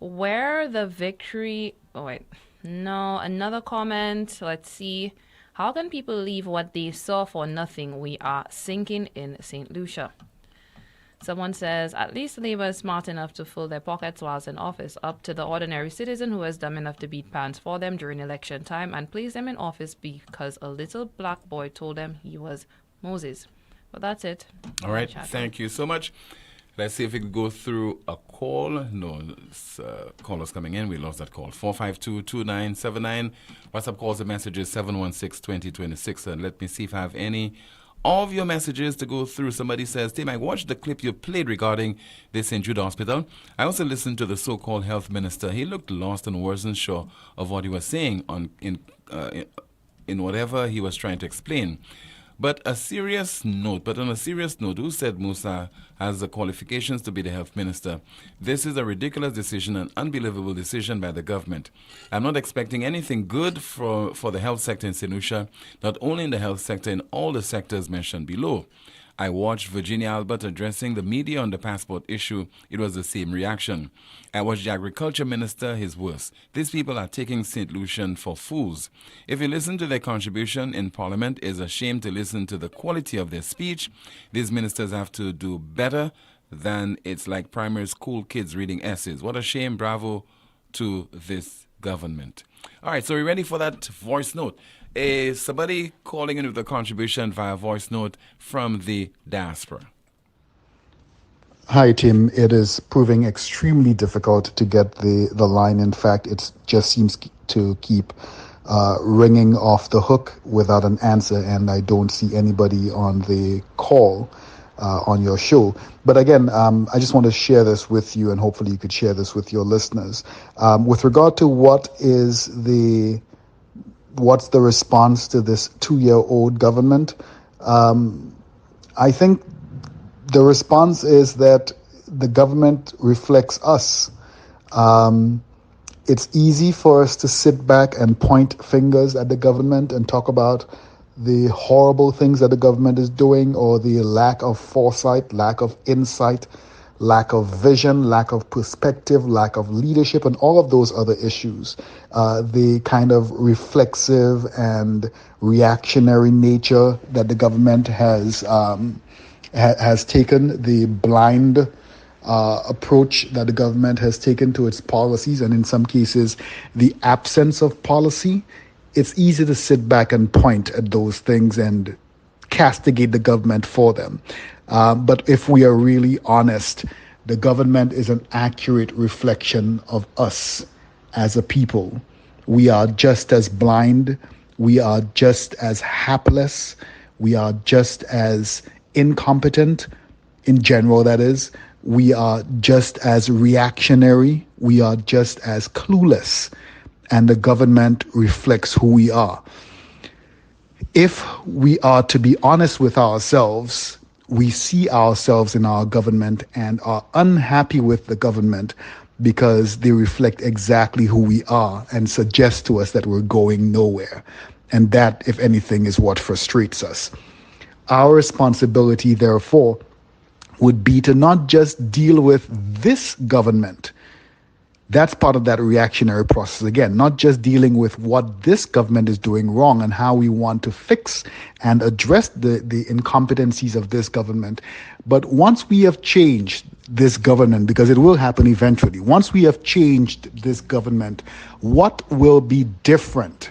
where the victory... Oh, wait. No, another comment. Let's see. How can people leave what they saw for nothing? We are sinking in St. Lucia. Someone says, at least Labour is smart enough to fill their pockets whilst in office, up to the ordinary citizen who was dumb enough to beat pants for them during election time and place them in office because a little black boy told them he was Moses. But that's it. All right. Thank you so much. Let's see if we can go through a call. No, callers coming in. We lost that call. 452-2979. WhatsApp calls and messages 716-2026. And let me see if I have any of your messages to go through. Somebody says, Tim, I watched the clip you played regarding this in Jude Hospital. I also listened to the so-called health minister. He looked lost and wasn't sure of what he was saying in whatever he was trying to explain. But on a serious note, who said Musa has the qualifications to be the health minister? This is a ridiculous decision, an unbelievable decision by the government. I'm not expecting anything good for the health sector in St. Lucia, not only in the health sector, in all the sectors mentioned below. I watched Virginia Albert addressing the media on the passport issue. It was the same reaction. I watched the agriculture minister, his worst. These people are taking St. Lucian for fools. If you listen to their contribution in Parliament, it's a shame to listen to the quality of their speech. These ministers have to do better than it's like primary school kids reading essays. What a shame. Bravo to this government. All right, so we're ready for that voice note. Somebody calling in with a contribution via voice note from the Diaspora. Hi, Tim. It is proving extremely difficult to get the line. In fact, it just seems to keep ringing off the hook without an answer, and I don't see anybody on the call on your show. But again, I just want to share this with you, and hopefully you could share this with your listeners. With regard to what's the response to this 2-year-old government? I think the response is that the government reflects us. It's easy for us to sit back and point fingers at the government and talk about the horrible things that the government is doing, or the lack of foresight, lack of insight, lack of vision, lack of perspective, lack of leadership, and all of those other issues. The kind of reflexive and reactionary nature that the government has taken, the blind approach that the government has taken to its policies, and in some cases, the absence of policy. It's easy to sit back and point at those things and castigate the government for them. But if we are really honest, the government is an accurate reflection of us as a people. We are just as blind. We are just as hapless. We are just as incompetent, in general, that is. We are just as reactionary. We are just as clueless. And the government reflects who we are. If we are to be honest with ourselves, we see ourselves in our government and are unhappy with the government because they reflect exactly who we are and suggest to us that we're going nowhere. And that, if anything, is what frustrates us. Our responsibility, therefore, would be to not just deal with this government. That's part of that reactionary process again, not just dealing with what this government is doing wrong and how we want to fix and address the incompetencies of this government. But once we have changed this government, because it will happen eventually, once we have changed this government, what will be different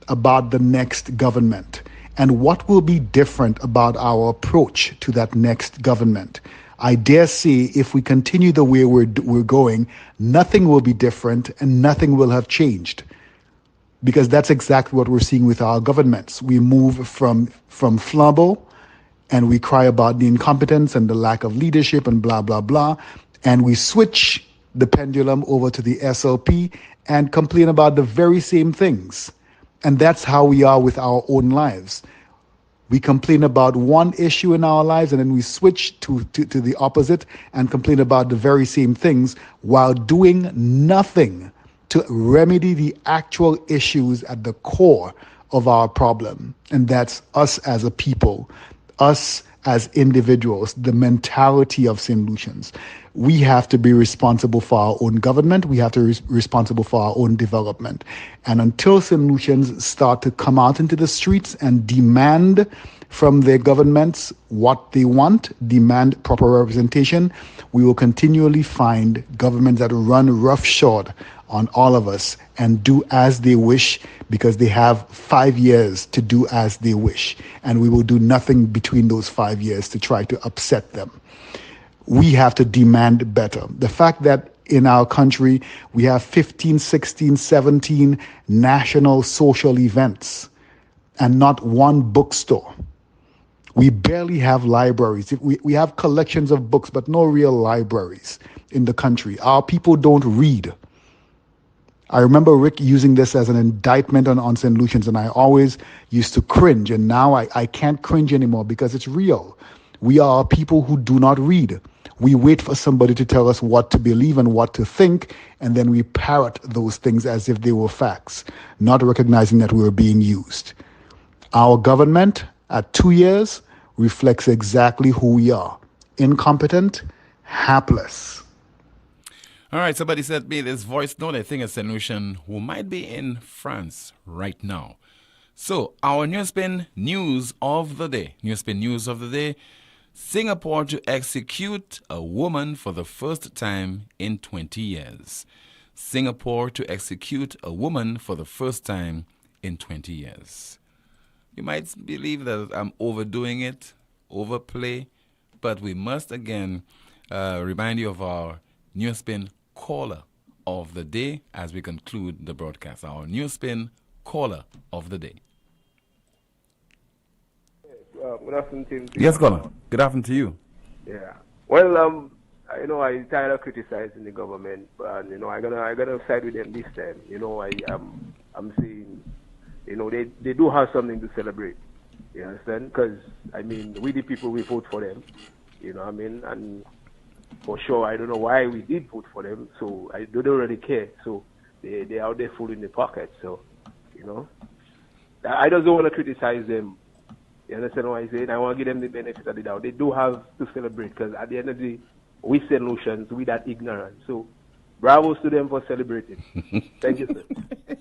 about the next government? And what will be different about our approach to that next government? I dare say if we continue the way we're going, nothing will be different and nothing will have changed. Because that's exactly what we're seeing with our governments. We move from flambeau and we cry about the incompetence and the lack of leadership and blah, blah, blah. And we switch the pendulum over to the SLP and complain about the very same things. And that's how we are with our own lives. We complain about one issue in our lives and then we switch to the opposite and complain about the very same things while doing nothing to remedy the actual issues at the core of our problem. And that's us as a people, us as individuals, the mentality of St. Lucians. We have to be responsible for our own government. We have to be responsible for our own development. And until St. Lucians start to come out into the streets and demand from their governments what they want, demand proper representation, we will continually find governments that run roughshod on all of us and do as they wish because they have 5 years to do as they wish. And we will do nothing between those 5 years to try to upset them. We have to demand better. The fact that in our country we have 15, 16, 17 national social events and not one bookstore. We barely have libraries. We have collections of books, but no real libraries in the country. Our people don't read. I remember Rick using this as an indictment on St. Lucians, and I always used to cringe, and now I can't cringe anymore because it's real. We are a people who do not read. We wait for somebody to tell us what to believe and what to think, and then we parrot those things as if they were facts, not recognizing that we are being used. Our government at 2 years reflects exactly who we are. Incompetent, hapless. All right, somebody sent me this voice note. I think it's a St. Lucian who might be in France right now. So, our NewsSpin news of the day. NewsSpin news of the day. Singapore to execute a woman for the first time in 20 years. Singapore to execute a woman for the first time in 20 years. You might believe that I'm overdoing it, overplay, but we must again remind you of our NewsSpin caller of the day as we conclude the broadcast. Our NewsSpin caller of the day. Good afternoon, Tim. Yes, Colin. Good afternoon to you. Yeah. Well, I tired of criticizing the government, but I gotta side with them this time. I'm saying, they do have something to celebrate. You understand? Because we the people, we vote for them. You know what I mean? And for sure, I don't know why we did vote for them. So I don't really care. So they out there full in the pocket. So I just don't want to criticize them. You understand what I say? I want to give them the benefit of the doubt. They do have to celebrate because at the end of the day, we St. Lucians, we that ignorant. So, bravos to them for celebrating. Thank you, sir.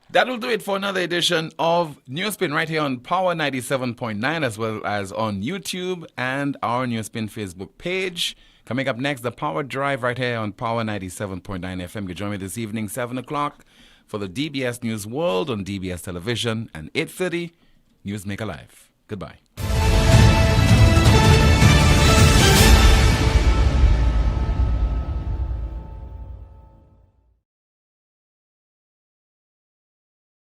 That will do it for another edition of NewsSpin right here on Power 97.9 as well as on YouTube and our NewsSpin Facebook page. Coming up next, the Power Drive right here on Power 97.9 FM. You join me this evening, 7 o'clock for the DBS News World on DBS Television and 8:30 News Make Alive. Goodbye.